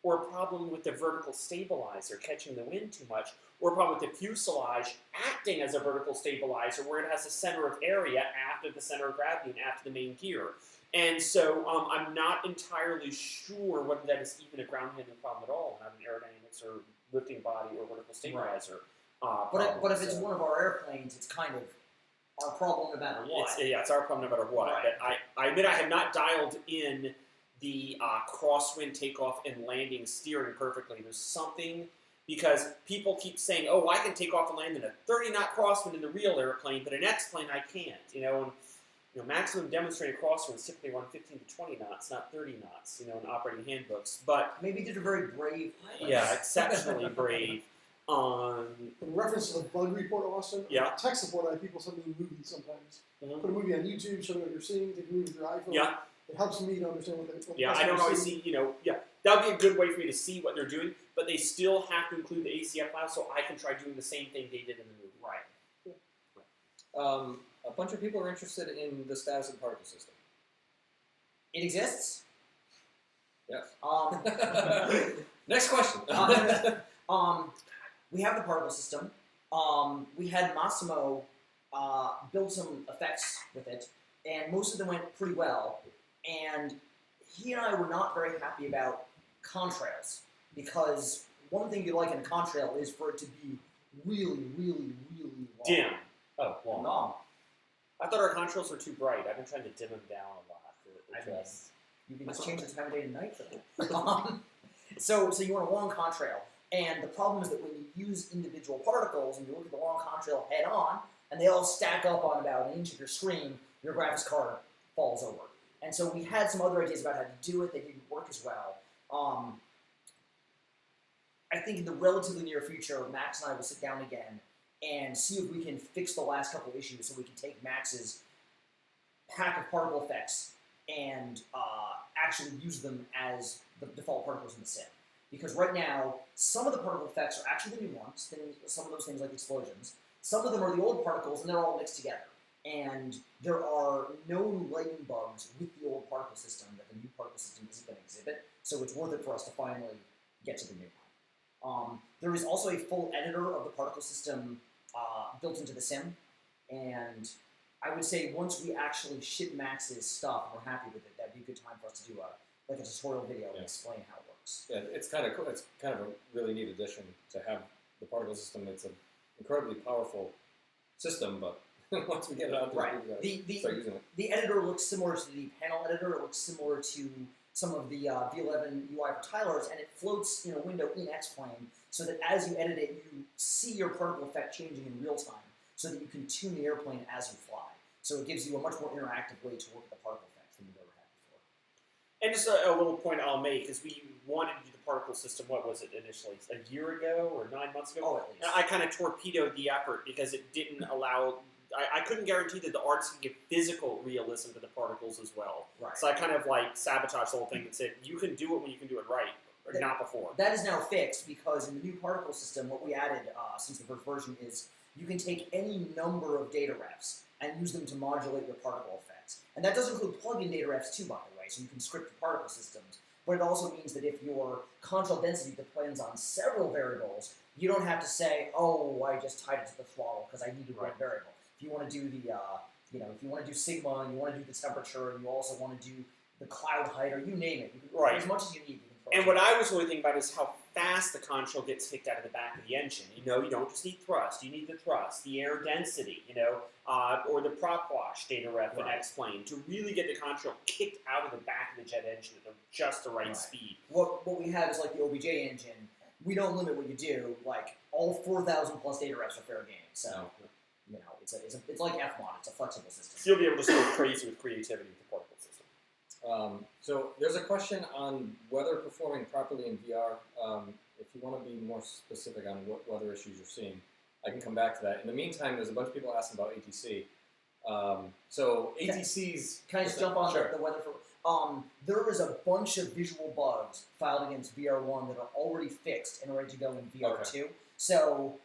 Speaker 4: or a problem with the vertical stabilizer catching the wind too much, or a problem with the fuselage acting as a vertical stabilizer where it has a center of area after the center of gravity and after the main gear. And so I'm not entirely sure whether that is even a ground handling problem at all, not an aerodynamics or lifting body or vertical stabilizer.
Speaker 6: But if it's one of our airplanes, it's kind of our problem no matter what.
Speaker 4: It's our problem no matter what.
Speaker 6: Right.
Speaker 4: But I admit I have not dialed in the crosswind takeoff and landing steering perfectly. There's something, because people keep saying, oh, I can take off and land in a 30-knot crosswind in the real airplane, but an X-plane I can't. And maximum demonstrated crosswinds typically run 15 to 20 knots, not 30 knots, in operating handbooks. But
Speaker 6: maybe you did a very brave pilot.
Speaker 4: yeah, exceptionally brave.
Speaker 7: In reference to the bug report, Austin, tech support, I have people send me movies sometimes. Put a movie on YouTube, show me what you're seeing, take a movie with your iPhone.
Speaker 4: Yeah.
Speaker 7: It helps me to understand what
Speaker 4: I don't always see, that would be a good way for me to see what they're doing, but they still have to include the ACF file so I can try doing the same thing they did in the movie.
Speaker 6: Right.
Speaker 2: A bunch of people are interested in the status of the particle system.
Speaker 6: It exists.
Speaker 2: Yes.
Speaker 6: Next question. We have the particle system. We had Massimo build some effects with it, and most of them went pretty well. And he and I were not very happy about contrails, because one thing you like in a contrail is for it to be really, really, really long.
Speaker 4: Dim. Oh, long.
Speaker 6: Long.
Speaker 4: I thought our contrails were too bright. I've been trying to dim them down a lot.
Speaker 6: You can just change the time of day to night for them. So you want a long contrail. And the problem is that when you use individual particles and you look at the long contrail head on, and they all stack up on about an inch of your screen, your graphics card falls over. And so we had some other ideas about how to do it. They didn't work as well. I think in the relatively near future, Max and I will sit down again and see if we can fix the last couple of issues so we can take Max's pack of particle effects and actually use them as the default particles in the sim. Because right now, some of the particle effects are actually the new ones, some of those things like explosions. Some of them are the old particles, and they're all mixed together. And there are no lightning bugs with the old particle system that the new particle system isn't going to exhibit, so it's worth it for us to finally get to the new one. There is also a full editor of the particle system built into the sim, and I would say once we actually ship Max's stuff and we're happy with it, that'd be a good time for us to do a tutorial video and explain how it works.
Speaker 2: Yeah, it's kind of cool. It's kind of a really neat addition to have the particle system. It's an incredibly powerful system, but once we get it out there, we start using it.
Speaker 6: The editor looks similar to the panel editor. It looks similar to some of the V11 UI for tilers, and it floats in a window in X-Plane so that as you edit it, you see your particle effect changing in real time so that you can tune the airplane as you fly. So it gives you a much more interactive way to work with the particle effects than you've ever had before.
Speaker 4: And just a little point I'll make is we wanted to do the particle system, what was it initially, a year ago or 9 months ago?
Speaker 6: Oh, at least.
Speaker 4: And I kind of torpedoed the effort because it didn't allow, I couldn't guarantee that the artists can give physical realism to the particles as well.
Speaker 6: Right.
Speaker 4: So I kind of like sabotaged the whole thing and said, you can do it when you can do it right, or not before.
Speaker 6: That is now fixed because in the new particle system, what we added since the first version is you can take any number of data refs and use them to modulate your particle effects. And that does include plug-in data refs too, by the way, so you can script your particle systems. But it also means that if your contrail density depends on several variables, you don't have to say, oh, I just tied it to the throttle because I needed one variable. If you want to do the, if you want to do sigma and you want to do the temperature and you also want to do the cloud height or you name it, you can, as much as you need.
Speaker 4: And what I was really thinking about is how fast the contrail gets kicked out of the back of the engine. You don't just need thrust. You need the thrust, the air density, or the prop wash data ref and X-Plane to really get the contrail kicked out of the back of the jet engine at just the right speed.
Speaker 6: What we have is like the OBJ engine. We don't limit what you do. Like all 4,000 plus data refs are fair game. So it's like FMOD. It's a flexible system.
Speaker 4: So you'll be able to go crazy with creativity with the particle system.
Speaker 2: So there's a question on weather performing properly in VR. If you want to be more specific on what weather issues you're seeing, I can come back to that. In the meantime, there's a bunch of people asking about ATC. So ATC's...
Speaker 6: Can I just jump on the weather for... there is a bunch of visual bugs filed against VR1 that are already fixed and ready to go in VR2. Okay. So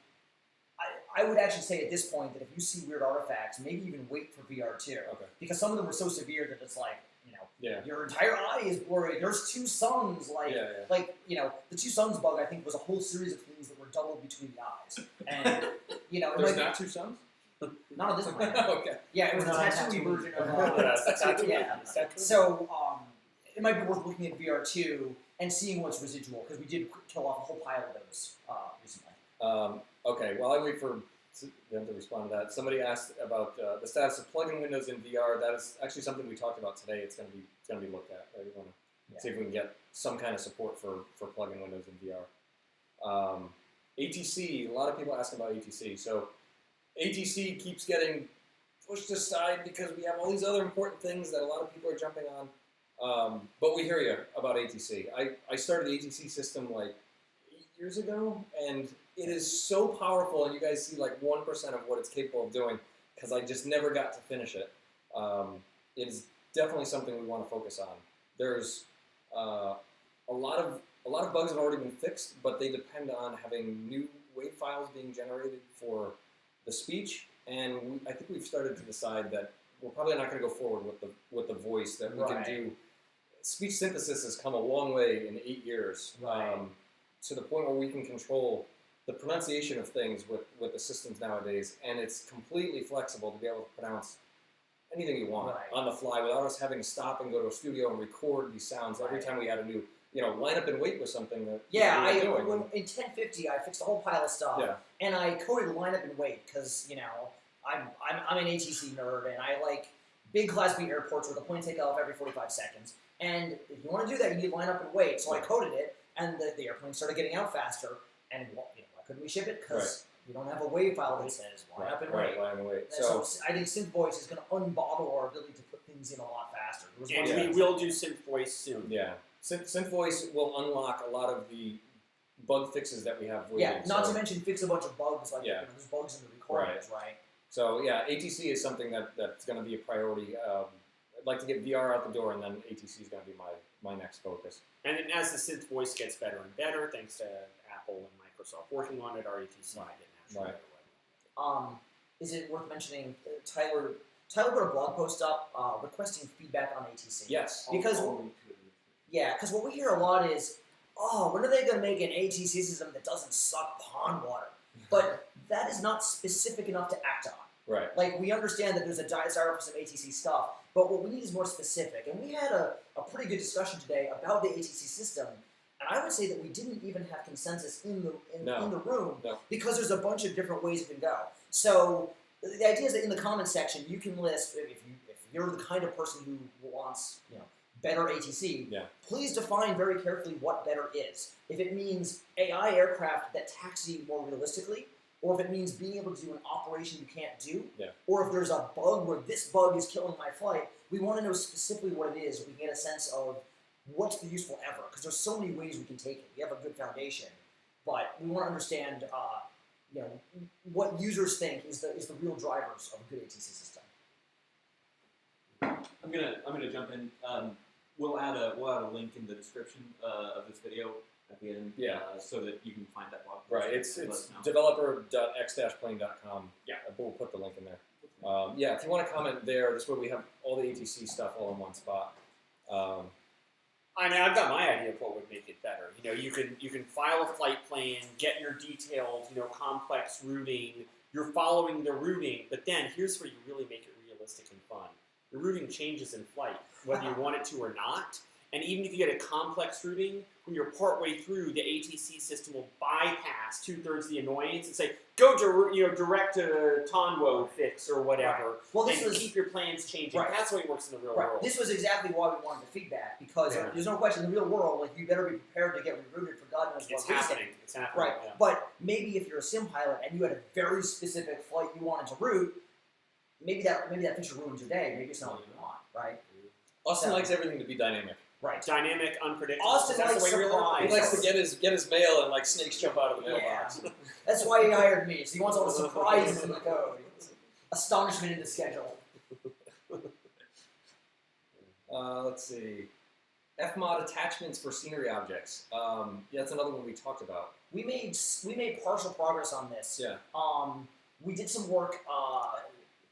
Speaker 6: I would actually say at this point that if you see weird artifacts, maybe even wait for VR2. Okay. Because some of them were so severe that it's like, your entire eye is blurry. There's two suns. The two suns bug, I think, was a whole series of things that were doubled between the eyes. And,
Speaker 2: There's not two suns?
Speaker 6: Not at this point.
Speaker 2: Okay.
Speaker 6: Yeah, it was a tattooy version of So, it might be worth looking at VR2 and seeing what's residual, because we did kill off a whole pile of those recently.
Speaker 2: Okay, while I wait for them to respond to that, somebody asked about the status of plug-in windows in VR. That is actually something we talked about today. It's going to be looked at. Right? We want to see if we can get some kind of support for plug-in windows in VR. ATC. A lot of people asking about ATC. So ATC keeps getting pushed aside because we have all these other important things that a lot of people are jumping on. But we hear you about ATC. I started the ATC system like 8 years ago, and it is so powerful, and you guys see like 1% of what it's capable of doing because I just never got to finish it. It is definitely something we want to focus on. There's a lot of bugs have already been fixed, but they depend on having new wave files being generated for the speech, and I think we've started to decide that we're probably not going to go forward with the voice that we can do. Speech synthesis has come a long way in 8 years, to the point where we can control the pronunciation of things with the systems nowadays, and it's completely flexible to be able to pronounce anything you want on the fly without us having to stop and go to a studio and record these sounds every time we add a new, line up and wait with something that
Speaker 6: in 1050 I fixed a whole pile of stuff, and I coded line up and wait because I'm an ATC nerd and I like big Class B airports where the plane take off every 45 seconds, and if you want to do that you need line up and wait. So I coded it, and the airplane started getting out faster, and why couldn't we ship it? Because we don't have a wave file that says line up and wait.
Speaker 2: Line and wait.
Speaker 6: So I think synth voice is going to unbottle our ability to put things in a lot faster. There was
Speaker 4: And
Speaker 6: one-
Speaker 4: we will do synth voice soon.
Speaker 2: Yeah. Synth voice will unlock a lot of the bug fixes that we have waiting.
Speaker 6: Yeah, not
Speaker 2: so,
Speaker 6: to mention fix a bunch of bugs, like
Speaker 2: Yeah.
Speaker 6: there's bugs in the recordings, right?
Speaker 2: So yeah, ATC is something that's going to be a priority. I'd like to get VR out the door, and then ATC is going to be my next focus.
Speaker 4: And then as the synth voice gets better and better, thanks to Apple and Microsoft working on it, our ATC will get naturally better.
Speaker 6: Is it worth mentioning Tyler put a blog post up requesting feedback on ATC?
Speaker 2: Yes.
Speaker 6: Because because what we hear a lot is, oh, when are they going to make an ATC system that doesn't suck pond water? But that is not specific enough to act on.
Speaker 2: Right.
Speaker 6: Like, we understand that there's a desire for some ATC stuff, but what we need is more specific. And we had a pretty good discussion today about the ATC system, and I would say that we didn't even have consensus in the room because there's a bunch of different ways it can go. So the idea is that in the comments section, you can list, if you're the kind of person who wants, better ATC, please define very carefully what better is. If it means AI aircraft that taxi more realistically, or if it means being able to do an operation you can't do, or if there's a bug where this bug is killing my flight, we want to know specifically what it is so we can get a sense of what's the useful ever, because there's so many ways we can take it. We have a good foundation, but we want to understand what users think is the real drivers of a good ATC system.
Speaker 8: I'm gonna jump in. We'll add a link in the description of this video at the end, so that you can find that blog post.
Speaker 2: Right. It's
Speaker 8: and let us know.
Speaker 2: developer.x-plane.com.
Speaker 4: Yeah.
Speaker 2: We'll put the link in there. If you want to comment there, this way we have all the ATC stuff all in one spot.
Speaker 4: I mean, I've got my idea of what would make it better. You can file a flight plan, get your detailed, complex routing. You're following the routing, but then here's where you really make it realistic and fun. The routing changes in flight, whether you want it to or not. And even if you get a complex routing, when you're partway through, the ATC system will bypass 2/3 the annoyance and say, go direct to Tonwo fix or whatever,
Speaker 6: Right. Well, this
Speaker 4: and
Speaker 6: was
Speaker 4: keep your plans changing.
Speaker 6: Right.
Speaker 4: That's the way it works in the real
Speaker 6: right.
Speaker 4: world.
Speaker 6: This was exactly why we wanted the feedback, because there's no question in the real world, like, you better be prepared to get rerouted for God knows what
Speaker 4: It's
Speaker 6: reason.
Speaker 4: happening. It's happening.
Speaker 6: Right,
Speaker 4: Yeah.
Speaker 6: but maybe if you're a sim pilot and you had a very specific flight you wanted to route, maybe that feature ruins your day. Maybe it's not what you want, right?
Speaker 2: Austin
Speaker 6: So-
Speaker 2: likes everything to be dynamic.
Speaker 6: Right.
Speaker 4: Dynamic, unpredictable.
Speaker 6: Austin
Speaker 4: That's
Speaker 6: likes
Speaker 4: the way
Speaker 6: surprise.
Speaker 2: He likes to get his mail and snakes jump out of the mailbox.
Speaker 6: Yeah. That's why he hired me. So he wants all the surprises in the code. Astonishment in the schedule.
Speaker 2: Let's see. Fmod attachments for scenery objects. That's another one we talked about.
Speaker 6: We made partial progress on this.
Speaker 2: Yeah.
Speaker 6: We did some work.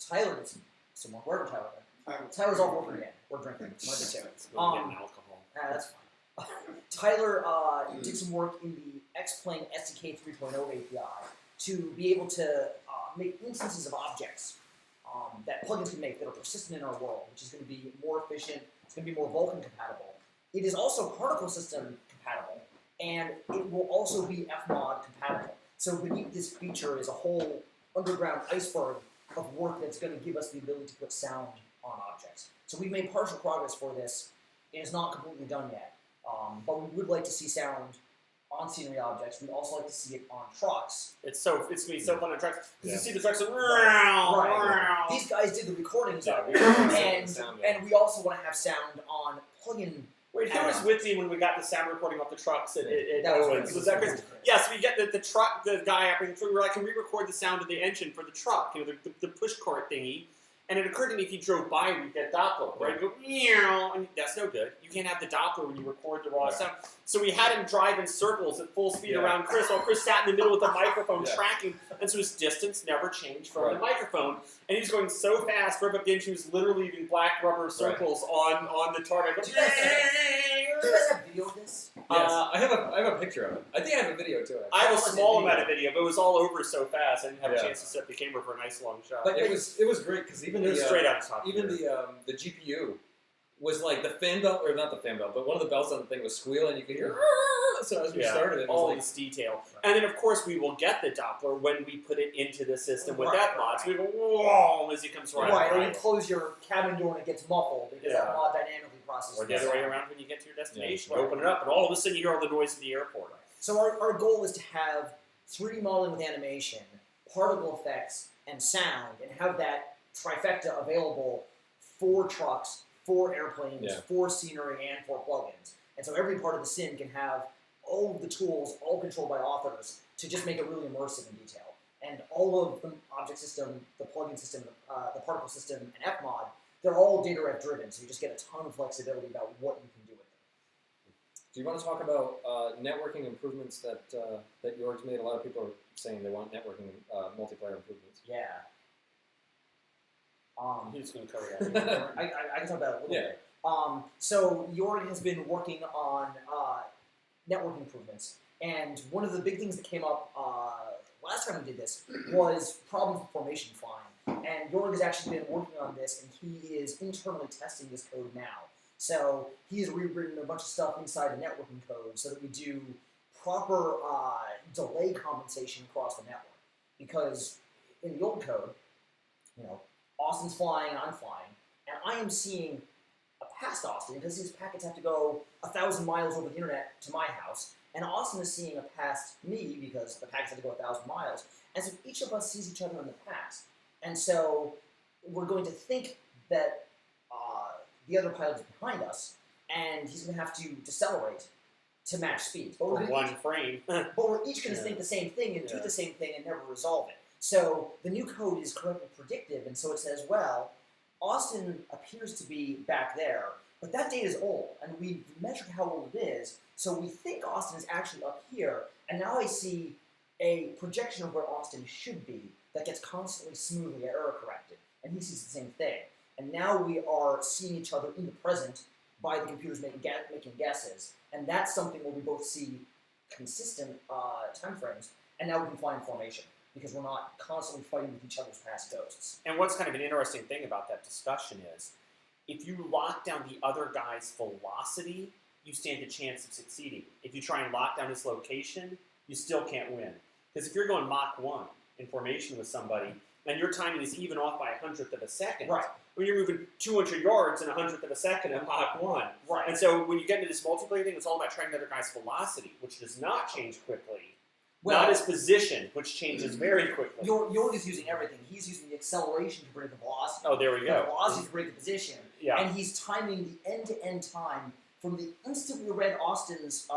Speaker 6: Tyler did some work. Wherever Tyler went. Tyler's all working again. We're drinking. One of the two.
Speaker 4: Getting alcohol.
Speaker 6: That's fine. Tyler did some work in the X-Plane SDK 3.0 API to be able to make instances of objects that plugins can make that are persistent in our world, which is going to be more efficient. It's going to be more Vulkan compatible. It is also particle system compatible, and it will also be Fmod compatible. So beneath this feature is a whole underground iceberg of work that's going to give us the ability to put sound on objects. So we've made partial progress for this. It is not completely done yet, but we would like to see sound on scenery objects. We'd also like to see it on trucks.
Speaker 4: It's going to be so fun on trucks. Because you see the trucks
Speaker 6: Right. These guys did the recordings of it, and we also want to have sound on plugin.
Speaker 4: Wait, who was with me when we got the sound recording off the trucks?
Speaker 6: That was
Speaker 4: that Chris? Yes, we get the truck, the guy up in the truck. We're like, can we record the sound of the engine for the truck? The push cart thingy. And it occurred to me if you drove by, we'd get Doppler, right? Go, meow, and that's no good. You can't have the Doppler when you record the raw sound. So we had him drive in circles at full speed around Chris, while Chris sat in the middle with the microphone tracking, and so his distance never changed from the microphone. And he was going so fast, right up the engine, he was literally leaving black rubber circles on the target.
Speaker 6: Do you guys have video of this?
Speaker 2: Yes, I have a picture of it. I think I have a video too.
Speaker 4: I have a small amount of video, but it was all over so fast. I didn't have a chance to set the camera for a nice long shot.
Speaker 2: But it was great because even
Speaker 4: it was straight out of top.
Speaker 2: Even the GPU was like the fan belt, or not the fan belt, but one of the belts on the thing was squealing. You could hear. So as we started, it was
Speaker 4: all
Speaker 2: like,
Speaker 4: this detail, and then of course we will get the Doppler when we put it into the system with Fmod. So we go whoa as it comes right.
Speaker 6: Or you close your cabin door and it gets muffled because Fmod dynamically processes.
Speaker 4: Or the other way around when you get to your destination, you open it up, and all of a sudden you hear all the noise in the airport.
Speaker 6: So our goal is to have 3D modeling with animation, particle effects, and sound, and have that trifecta available for trucks, for airplanes,
Speaker 2: Yeah.
Speaker 6: for scenery, and for plugins. And so every part of the sim can have all of the tools, all controlled by authors, to just make it really immersive in detail. And all of the object system, the plugin system, the particle system, and Fmod, they're all data ref driven, so you just get a ton of flexibility about what you can do with them.
Speaker 2: Do you want to talk about networking improvements that Jorg's made? A lot of people are saying they want networking multiplayer improvements.
Speaker 6: Yeah.
Speaker 4: He's going to cover that.
Speaker 6: I can talk about it a little
Speaker 2: Yeah.
Speaker 6: bit. So Jorg has been working on network improvements, and one of the big things that came up last time we did this was problem formation flying. And Jorg has actually been working on this, and he is internally testing this code now. So he has rewritten a bunch of stuff inside the networking code so that we do proper delay compensation across the network. Because in the old code, Austin's flying, I'm flying, and I am seeing past Austin because his packets have to go 1,000 miles over the internet to my house, and Austin is seeing a past me because the packets have to go 1,000 miles. And so each of us sees each other in the past. And so we're going to think that the other pilot is behind us, and he's going to have to decelerate to match speeds. But
Speaker 4: For one frame.
Speaker 6: but we're each going to think the same thing and do the same thing and never resolve it. So the new code is correctly predictive, and so it says, well, Austin appears to be back there, but that data is old, and we've measured how old it is, so we think Austin is actually up here, and now I see a projection of where Austin should be that gets constantly smoothly error corrected, and he sees the same thing. And now we are seeing each other in the present by the computers making guesses, and that's something where we both see consistent time frames, and now we can fly in formation, because we're not constantly fighting with each other's past ghosts.
Speaker 4: And what's kind of an interesting thing about that discussion is, if you lock down the other guy's velocity, you stand a chance of succeeding. If you try and lock down his location, you still can't win. Because if you're going Mach 1 in formation with somebody, and your timing is even off by 100th of a second,
Speaker 6: Right.
Speaker 4: when you're moving 200 yards in 100th of a second at Mach 1.
Speaker 6: Right.
Speaker 4: And so when you get into this multiplayer thing, it's all about tracking the other guy's velocity, which does not change quickly. Not his position, which changes very quickly.
Speaker 6: Jorg is using everything. He's using the acceleration to predict the velocity.
Speaker 4: Oh, there we go.
Speaker 6: The velocity to predict the position.
Speaker 4: Yeah.
Speaker 6: And he's timing the end-to-end time from the instant we read Austin's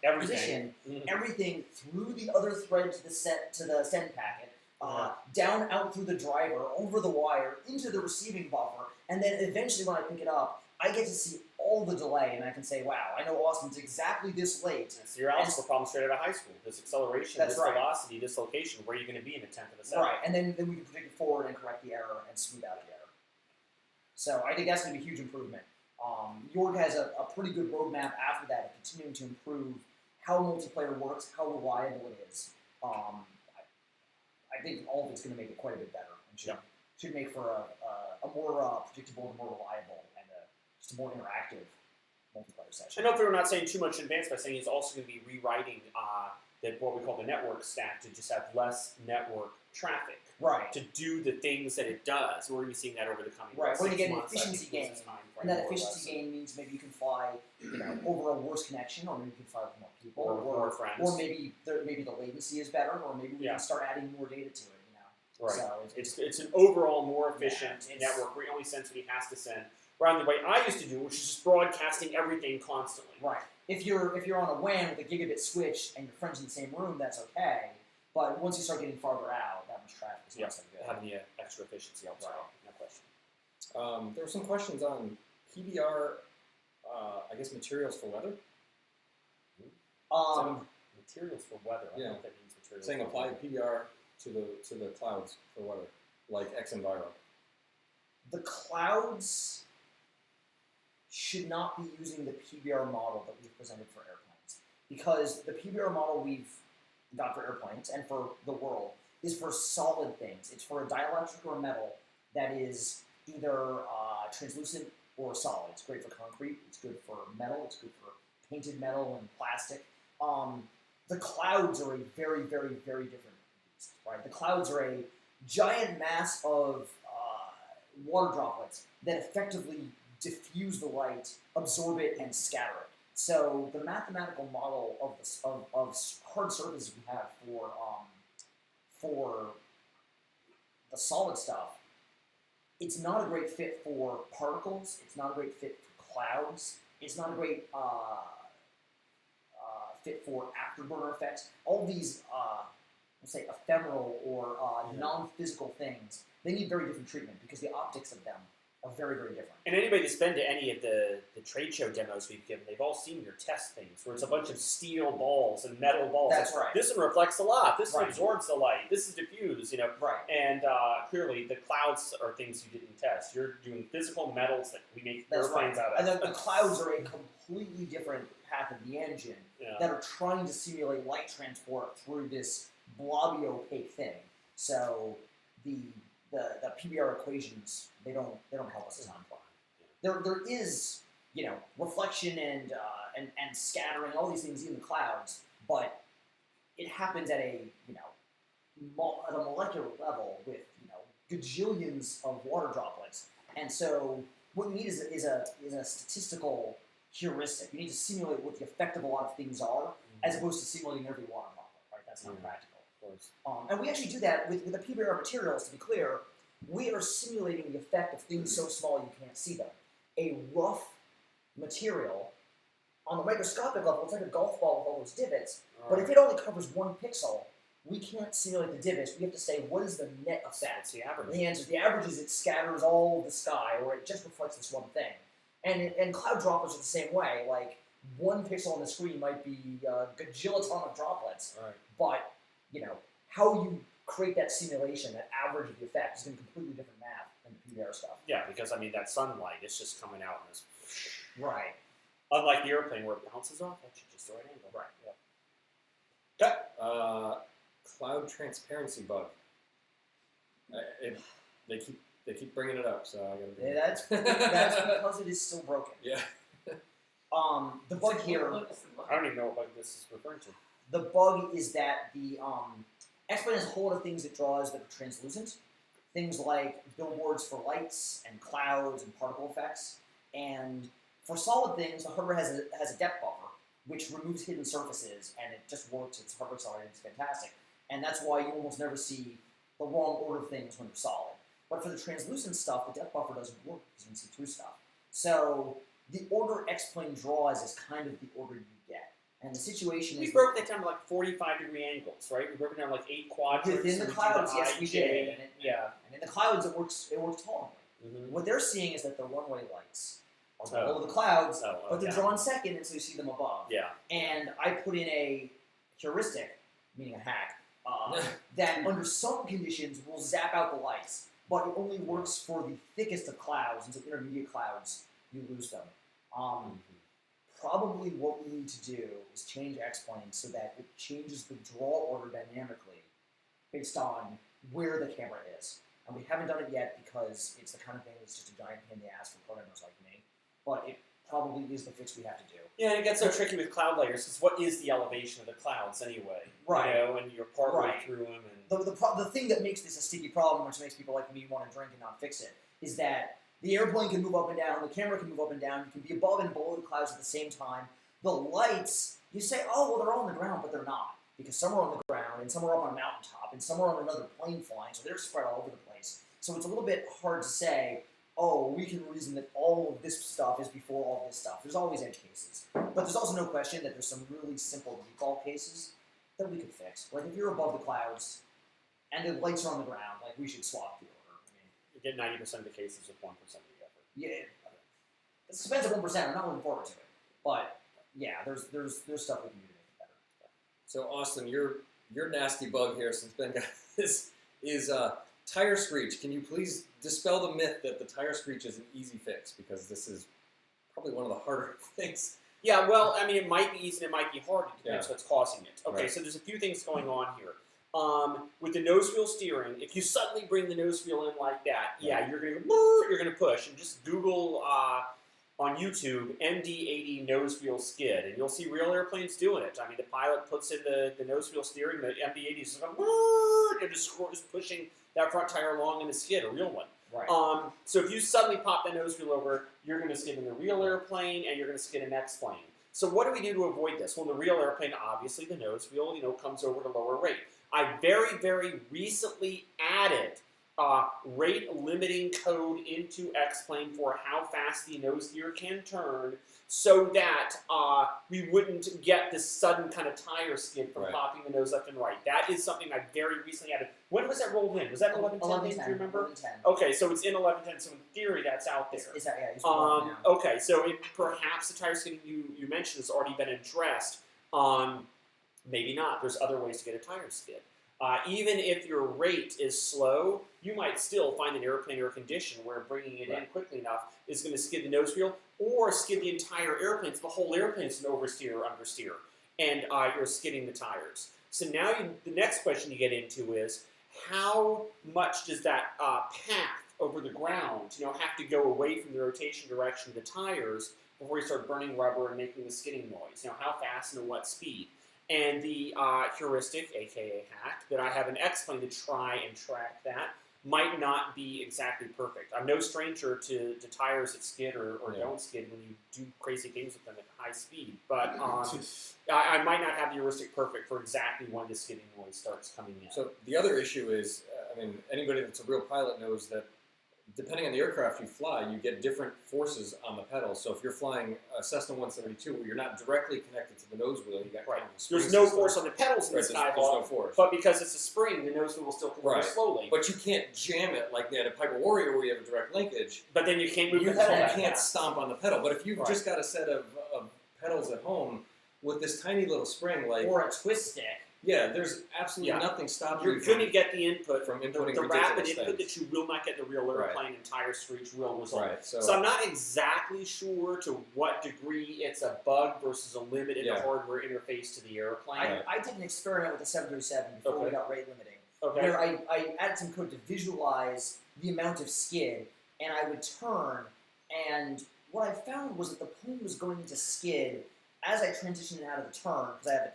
Speaker 4: Everything.
Speaker 6: position, everything through the other thread to the send packet, down out through the driver, over the wire, into the receiving buffer, and then eventually when I pick it up, I get to see all the delay, and I can say, wow, I know Austin's exactly this late.
Speaker 4: So your algebra problem straight out of high school. This acceleration,
Speaker 6: That's
Speaker 4: this
Speaker 6: right.
Speaker 4: velocity, this location, where are you going to be in a tenth of a second?
Speaker 6: Right, and then we can predict it forward and correct the error and smooth out the error. So I think that's going to be a huge improvement. Jorg has a pretty good roadmap after that of continuing to improve how multiplayer works, how reliable it is. I think all of it's going to make it quite a bit better and should make for a more predictable and more reliable and just a more interactive multiplayer session.
Speaker 4: I know if we're not saying too much in advance by saying he's also going to be rewriting what we call the network stack to just have less network traffic.
Speaker 6: Right.
Speaker 4: To do the things that it does. We're going to be seeing that over the coming
Speaker 6: Right. We're going to
Speaker 4: 6
Speaker 6: get an
Speaker 4: months,
Speaker 6: efficiency
Speaker 4: I think,
Speaker 6: gain.
Speaker 4: is his time frame,
Speaker 6: And that
Speaker 4: more or
Speaker 6: efficiency
Speaker 4: less.
Speaker 6: gain means maybe you can fly, over a worse connection, or maybe you can fly with more people,
Speaker 4: Or with more friends.
Speaker 6: or maybe the latency is better, or maybe we can start adding more data to it.
Speaker 4: Right.
Speaker 6: So
Speaker 4: It's an overall more efficient
Speaker 6: it's-
Speaker 4: network where he only sends what he has to send. Rather than the way I used to do, which is just broadcasting everything constantly.
Speaker 6: right. If you're on a WAN with a gigabit switch and your friends in the same room, that's okay. But once you start getting farther out, that much traffic is not so good.
Speaker 4: Having the extra efficiency helps
Speaker 6: Right.
Speaker 4: out, no question.
Speaker 2: There were some questions on PBR, I guess materials for weather.
Speaker 4: Materials for weather. I don't know what that means. Materials
Speaker 2: Saying
Speaker 4: for
Speaker 2: apply
Speaker 4: weather.
Speaker 2: PBR to the clouds for weather, like XEnviro.
Speaker 6: The clouds should not be using the PBR model that we've presented for airplanes, because the PBR model we've got for airplanes and for the world is for solid things. It's for a dielectric or a metal that is either translucent or solid. It's great for concrete. It's good for metal. It's good for painted metal and plastic. The clouds are a very, very, very different beast, right? The clouds are a giant mass of water droplets that effectively diffuse the light, absorb it, and scatter it. So the mathematical model of hard surfaces we have for the solid stuff it's not a great fit for particles. It's not a great fit for clouds. It's not a great fit for afterburner effects. All these, let's say, ephemeral or non-physical things, they need very different treatment because the optics of them are very, very different.
Speaker 4: And anybody that's been to any of the trade show demos we've given, they've all seen your test things, where it's a bunch of steel balls and metal balls.
Speaker 6: That's right.
Speaker 4: This one reflects the light. This one
Speaker 6: Right.
Speaker 4: absorbs the light. This is diffused,
Speaker 6: Right.
Speaker 4: And clearly, the clouds are things you didn't test. You're doing physical metals that we make
Speaker 6: That's
Speaker 4: airplanes
Speaker 6: right.
Speaker 4: out of.
Speaker 6: And then the clouds are a completely different path of the engine
Speaker 4: Yeah.
Speaker 6: that are trying to simulate light transport through this blobby opaque thing. So the PBR equations they don't help us a ton. There is reflection and scattering, all these things in the clouds, but it happens at a at a molecular level with gajillions of water droplets, and so what you need is a statistical heuristic. You need to simulate what the effect of a lot of things are, as opposed to simulating every water droplet. Right? That's not practical.
Speaker 4: Of course.
Speaker 6: And we actually do that with the PBR materials. To be clear, we are simulating the effect of things so small you can't see them. A rough material on the microscopic level, it's like a golf ball with all those divots. But if it only covers 1 pixel, we can't simulate the divots. We have to say, what is the net effect?
Speaker 4: That's the average.
Speaker 6: And the answer is the average is it scatters all of the sky, or it just reflects this one thing. And cloud droplets are the same way. Like 1 pixel on the screen might be gajillion of droplets,
Speaker 4: Right.
Speaker 6: but how you create that simulation, that average of the effect, is going to be completely different math than the PBR stuff.
Speaker 4: Yeah, because that sunlight is just coming out in this.
Speaker 6: Right.
Speaker 4: Unlike the airplane where it bounces off, that's just the right angle.
Speaker 6: Right.
Speaker 4: Yeah.
Speaker 2: Cloud transparency bug. They keep bringing it up, so I gotta do
Speaker 6: Yeah, that's because it is still broken.
Speaker 2: Yeah.
Speaker 6: The bug here,
Speaker 4: I don't even know what bug this is referring to.
Speaker 6: the bug is that the X-Plane has a whole lot of things it draws that are translucent. Things like billboards for lights and clouds and particle effects. And for solid things, the hardware has a depth buffer, which removes hidden surfaces, and it just works. It's hardware accelerated. It's fantastic. And that's why you almost never see the wrong order of things when they're solid. But for the translucent stuff, the depth buffer doesn't work because you can see through stuff. So the order X-Plane draws is kind of the order you get. And the situation is...
Speaker 4: We broke that down to like 45-degree angles, right? We broke it down to like 8 quadrants.
Speaker 6: Within the clouds, yes, we did. And
Speaker 4: Yeah.
Speaker 6: And in the clouds, it works tolerably.
Speaker 4: Mm-hmm.
Speaker 6: What they're seeing is that the runway lights are
Speaker 4: Oh.
Speaker 6: below the clouds,
Speaker 4: Oh,
Speaker 6: but they're
Speaker 4: yeah.
Speaker 6: drawn second, and so you see them above.
Speaker 4: Yeah.
Speaker 6: And I put in a heuristic, meaning a hack, that under some conditions will zap out the lights, but it only works for the thickest of clouds, and so intermediate clouds, you lose them. Probably what we need to do is change X-Plane so that it changes the draw order dynamically based on where the camera is. And we haven't done it yet because it's the kind of thing that's just a giant pain in the ass for programmers like me. But it probably is the fix we have to do.
Speaker 4: Yeah, and it gets so tricky with cloud layers because what is the elevation of the clouds anyway?
Speaker 6: Right.
Speaker 4: And you're partway
Speaker 6: Right.
Speaker 4: through them. And
Speaker 6: The thing that makes this a sticky problem, which makes people like me want to drink and not fix it, is that the airplane can move up and down, the camera can move up and down, you can be above and below the clouds at the same time. The lights, you say, oh, well, they're all on the ground, but they're not. Because some are on the ground, and some are up on a mountaintop, and some are on another plane flying, so they're spread all over the place. So it's a little bit hard to say, oh, we can reason that all of this stuff is before all of this stuff. There's always edge cases. But there's also no question that there's some really simple default cases that we could fix. Like if you're above the clouds, and the lights are on the ground, like we should swap the order.
Speaker 4: you get 90% of the cases with 1% of the effort.
Speaker 6: Yeah, it's expensive 1%. I'm not looking forward to it, but yeah, there's stuff we can do to make it better.
Speaker 2: So Austin, your nasty bug here since Ben got this is tire screech. Can you please dispel the myth that the tire screech is an easy fix, because this is probably one of the harder things.
Speaker 4: Yeah, well, it might be easy and it might be hard. It depends what's causing it. Okay,
Speaker 2: Right.
Speaker 4: so there's a few things going on here. With the nose wheel steering, if you suddenly bring the nose wheel in like that, yeah, you're going to go, you're going to push. And just Google on YouTube MD-80 nose wheel skid, and you'll see real airplanes doing it. The pilot puts in the nose wheel steering, the MD-80 is going, and just pushing that front tire along in a skid, a real one.
Speaker 6: Right.
Speaker 4: So if you suddenly pop the nose wheel over, you're going to skid in the real airplane, and you're going to skid an X-plane. So what do we do to avoid this? Well, the real airplane, obviously, the nose wheel, comes over at a lower rate. I very, very recently added rate limiting code into X-Plane for how fast the nose gear can turn, so that we wouldn't get this sudden kind of tire skid from popping the nose left and right. That is something I very recently added. When was that rolled in? Was that 11.10? Do you remember?
Speaker 6: 11.10.
Speaker 4: Okay, so it's in 11.10. So in theory, that's out there.
Speaker 6: Is that, yeah, it's now.
Speaker 4: Okay, so perhaps the tire skid you mentioned has already been addressed. Maybe not. There's other ways to get a tire skid. Even if your rate is slow, you might still find an airplane or a condition where bringing it in quickly enough is going to skid the nose wheel or skid the entire airplane. So the whole airplane is an oversteer or understeer, and you're skidding the tires. So now the next question you get into is, how much does that path over the ground, have to go away from the rotation direction of the tires before you start burning rubber and making the skidding noise? How fast and at what speed? And the heuristic, aka hack, that I have an X-Plane to try and track that might not be exactly perfect. I'm no stranger to tires that skid or don't skid when you do crazy things with them at high speed. But I might not have the heuristic perfect for exactly when the skidding noise starts coming in.
Speaker 2: So the other issue is, anybody that's a real pilot knows that depending on the aircraft you fly, you get different forces on the pedals. So if you're flying a Cessna 172 where you're not directly connected to the nose wheel, you got kind of a spring
Speaker 4: There's no
Speaker 2: system.
Speaker 4: force on the pedals in the Skyhawk,
Speaker 2: there's no force.
Speaker 4: but because it's a spring, the nose wheel will still move slowly.
Speaker 2: But you can't jam it like at a Piper Warrior where you have a direct linkage.
Speaker 4: But then you can't move
Speaker 2: You
Speaker 4: the pedal that
Speaker 2: can't
Speaker 4: fast.
Speaker 2: stomp on the pedal. But if you've just got a set of pedals at home with this tiny little spring,
Speaker 6: or a twist stick.
Speaker 2: Yeah, there's absolutely nothing stopping
Speaker 4: You're
Speaker 2: you
Speaker 4: going to get the input
Speaker 2: from
Speaker 4: the
Speaker 2: inputting
Speaker 4: rapid
Speaker 2: ridiculous
Speaker 4: input
Speaker 2: things.
Speaker 4: that you will not get the real airplane and tire screech will result.
Speaker 2: Right, so
Speaker 4: I'm not exactly sure to what degree it's a bug versus a limit in the hardware interface to the airplane.
Speaker 6: I did an experiment with the 737 before we got rate limiting.
Speaker 4: Okay.
Speaker 6: Where I added some code to visualize the amount of skid, and I would turn, and what I found was that the plane was going to skid as I transitioned out of the turn, because I have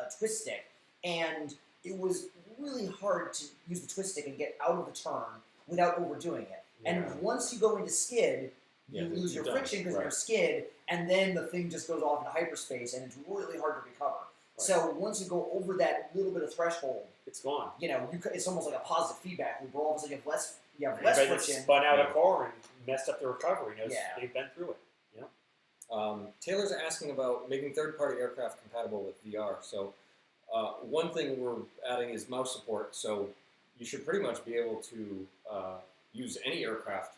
Speaker 6: a twist stick, and it was really hard to use the twist stick and get out of the turn without overdoing it. And once you go into skid, you lose your friction because you're skid, and then the thing just goes off into hyperspace, and it's really hard to recover. So once you go over that little bit of threshold,
Speaker 4: it's gone.
Speaker 6: It's almost like a positive feedback loop where all of a sudden you have less
Speaker 4: Everybody
Speaker 6: friction.
Speaker 4: that spun out a car and messed up the recovery knows they've been through it.
Speaker 2: Taylor's asking about making third-party aircraft compatible with VR. So one thing we're adding is mouse support. So you should pretty much be able to use any aircraft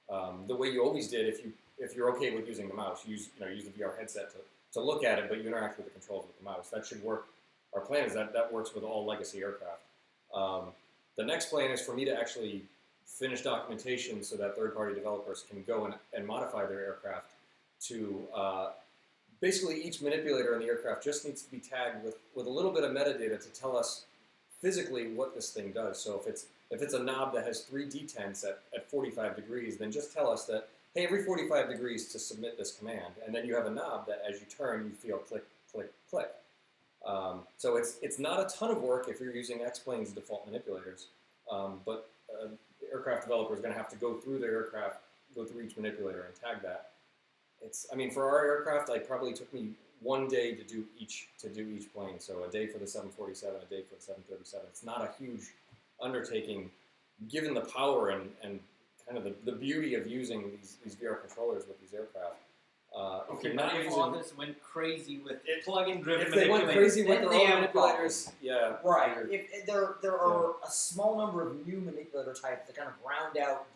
Speaker 2: the way you always did if you're okay with using the mouse. Use the VR headset to look at it, but you interact with the controls with the mouse. That should work. Our plan is that works with all legacy aircraft. The next plan is for me to actually finish documentation so that third-party developers can go and modify their aircraft to basically each manipulator in the aircraft just needs to be tagged with a little bit of metadata to tell us physically what this thing does. So if it's a knob that has 3 detents at 45 degrees, then just tell us that, hey, every 45 degrees to submit this command. And then you have a knob that as you turn, you feel click, click, click. So it's not a ton of work if you're using X-Plane's default manipulators, but aircraft developer is going to have to go through their aircraft, go through each manipulator and tag that. For our aircraft, it probably took me 1 day to do each plane. So a day for the 747, a day for the 737. It's not a huge undertaking, given the power and kind of the beauty of using these VR controllers with these aircraft. If you're not using,
Speaker 8: Office went crazy with plug-in driven
Speaker 2: if they went crazy with their own manipulators,
Speaker 6: right. If there are a small number of new manipulator types that kind of round out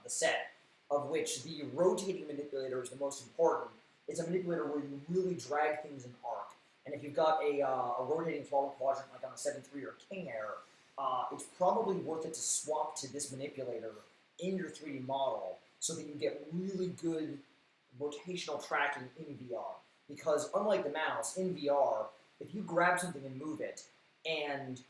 Speaker 6: the set, of which the rotating manipulator is the most important. It's a manipulator where you really drag things in arc. And if you've got a rotating throttle quadrant like on a 7.3 or King Air, it's probably worth it to swap to this manipulator in your 3D model so that you get really good rotational tracking in VR. Because unlike the mouse, in VR, if you grab something and move it, and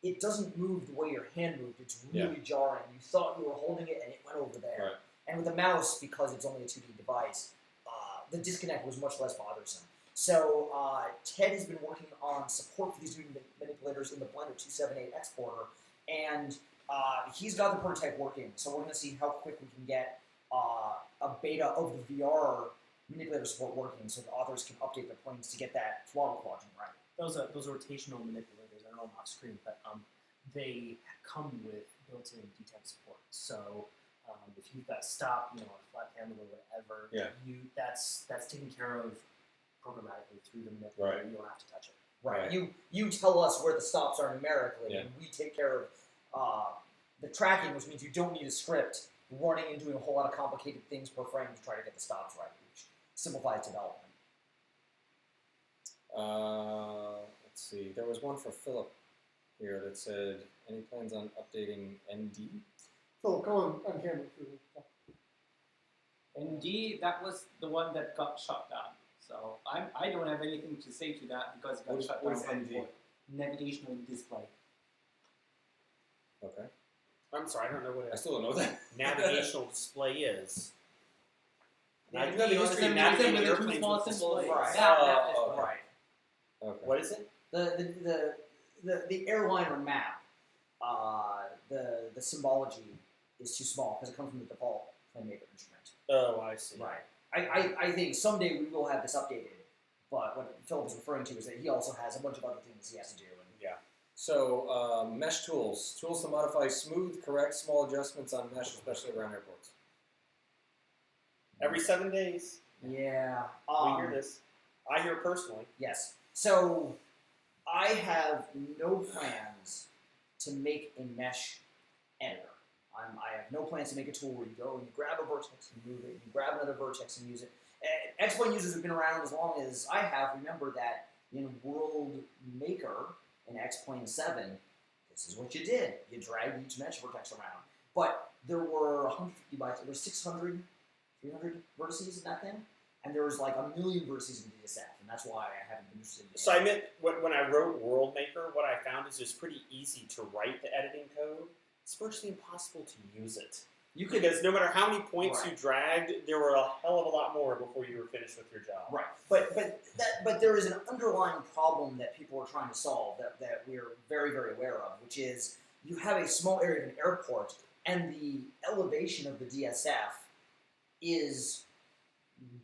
Speaker 6: it doesn't move the way your hand moved, it's really jarring. You thought you were holding it and it went over there.
Speaker 2: Right.
Speaker 6: And with the mouse, because it's only a 2D device, the disconnect was much less bothersome. So Ted has been working on support for these new manipulators in the Blender 278 exporter, and he's got the prototype working. So we're going to see how quick we can get a beta of the VR manipulator support working, so the authors can update their planes to get that throttle quadrant right.
Speaker 9: Those rotational manipulators, I don't know them off screen, but they come with built-in DTEP support. So if you've got stop, a flat handle or whatever, that's taken care of programmatically through the NIP.
Speaker 2: Right.
Speaker 9: You don't have to touch it.
Speaker 6: Right. You tell us where the stops are numerically, and we take care of the tracking, which means you don't need a script running and doing a whole lot of complicated things per frame to try to get the stops right, which simplifies development.
Speaker 2: Let's see. There was one for Philip here that said, any plans on updating ND?
Speaker 7: Philip, come on camera.
Speaker 5: ND, that was the one that got shut down. So I don't have anything to say to that because it got shut down.
Speaker 2: What is ND?
Speaker 5: for navigational display.
Speaker 2: Okay.
Speaker 4: I'm sorry, I don't know what
Speaker 2: I still don't know that.
Speaker 4: navigational display is.
Speaker 5: Yeah,
Speaker 4: I do have a history of navigating
Speaker 5: with the two
Speaker 4: airplanes
Speaker 5: small
Speaker 4: with
Speaker 5: symbols.
Speaker 4: displays.
Speaker 6: Right.
Speaker 5: That is
Speaker 2: okay.
Speaker 6: Right.
Speaker 2: Okay.
Speaker 4: What is it?
Speaker 6: The airliner map, the symbology is too small because it comes from the default playmaker instrument.
Speaker 4: Oh, I see.
Speaker 6: Right. I think someday we will have this updated, but what Philip is referring to is that he also has a bunch of other things he has to do. And
Speaker 2: So, mesh tools. Tools to modify smooth, correct, small adjustments on mesh, especially around airports.
Speaker 4: Every 7 days,
Speaker 6: yeah,
Speaker 4: we hear this. I hear it personally.
Speaker 6: yes. So I have no plans to make a mesh editor. I have no plans to make a tool where you go and you grab a vertex and move it, and you grab another vertex and use it. X-Plane users have been around as long as I have. Remember that in World Maker in X-Plane 7, this is what you did. You dragged each mesh vertex around. But there were 150 bytes, there were 600, 300 vertices in that thing, and there was like a million vertices in DSF, and that's why I haven't been interested in it.
Speaker 4: So I meant, when I wrote World Maker, what I found is it's pretty easy to write the editing code. It's virtually impossible to use it. Because no matter how many points you dragged, there were a hell of a lot more before you were finished with your job.
Speaker 6: Right, but there is an underlying problem that people are trying to solve that we're very, very aware of, which is you have a small area of an airport, and the elevation of the DSF is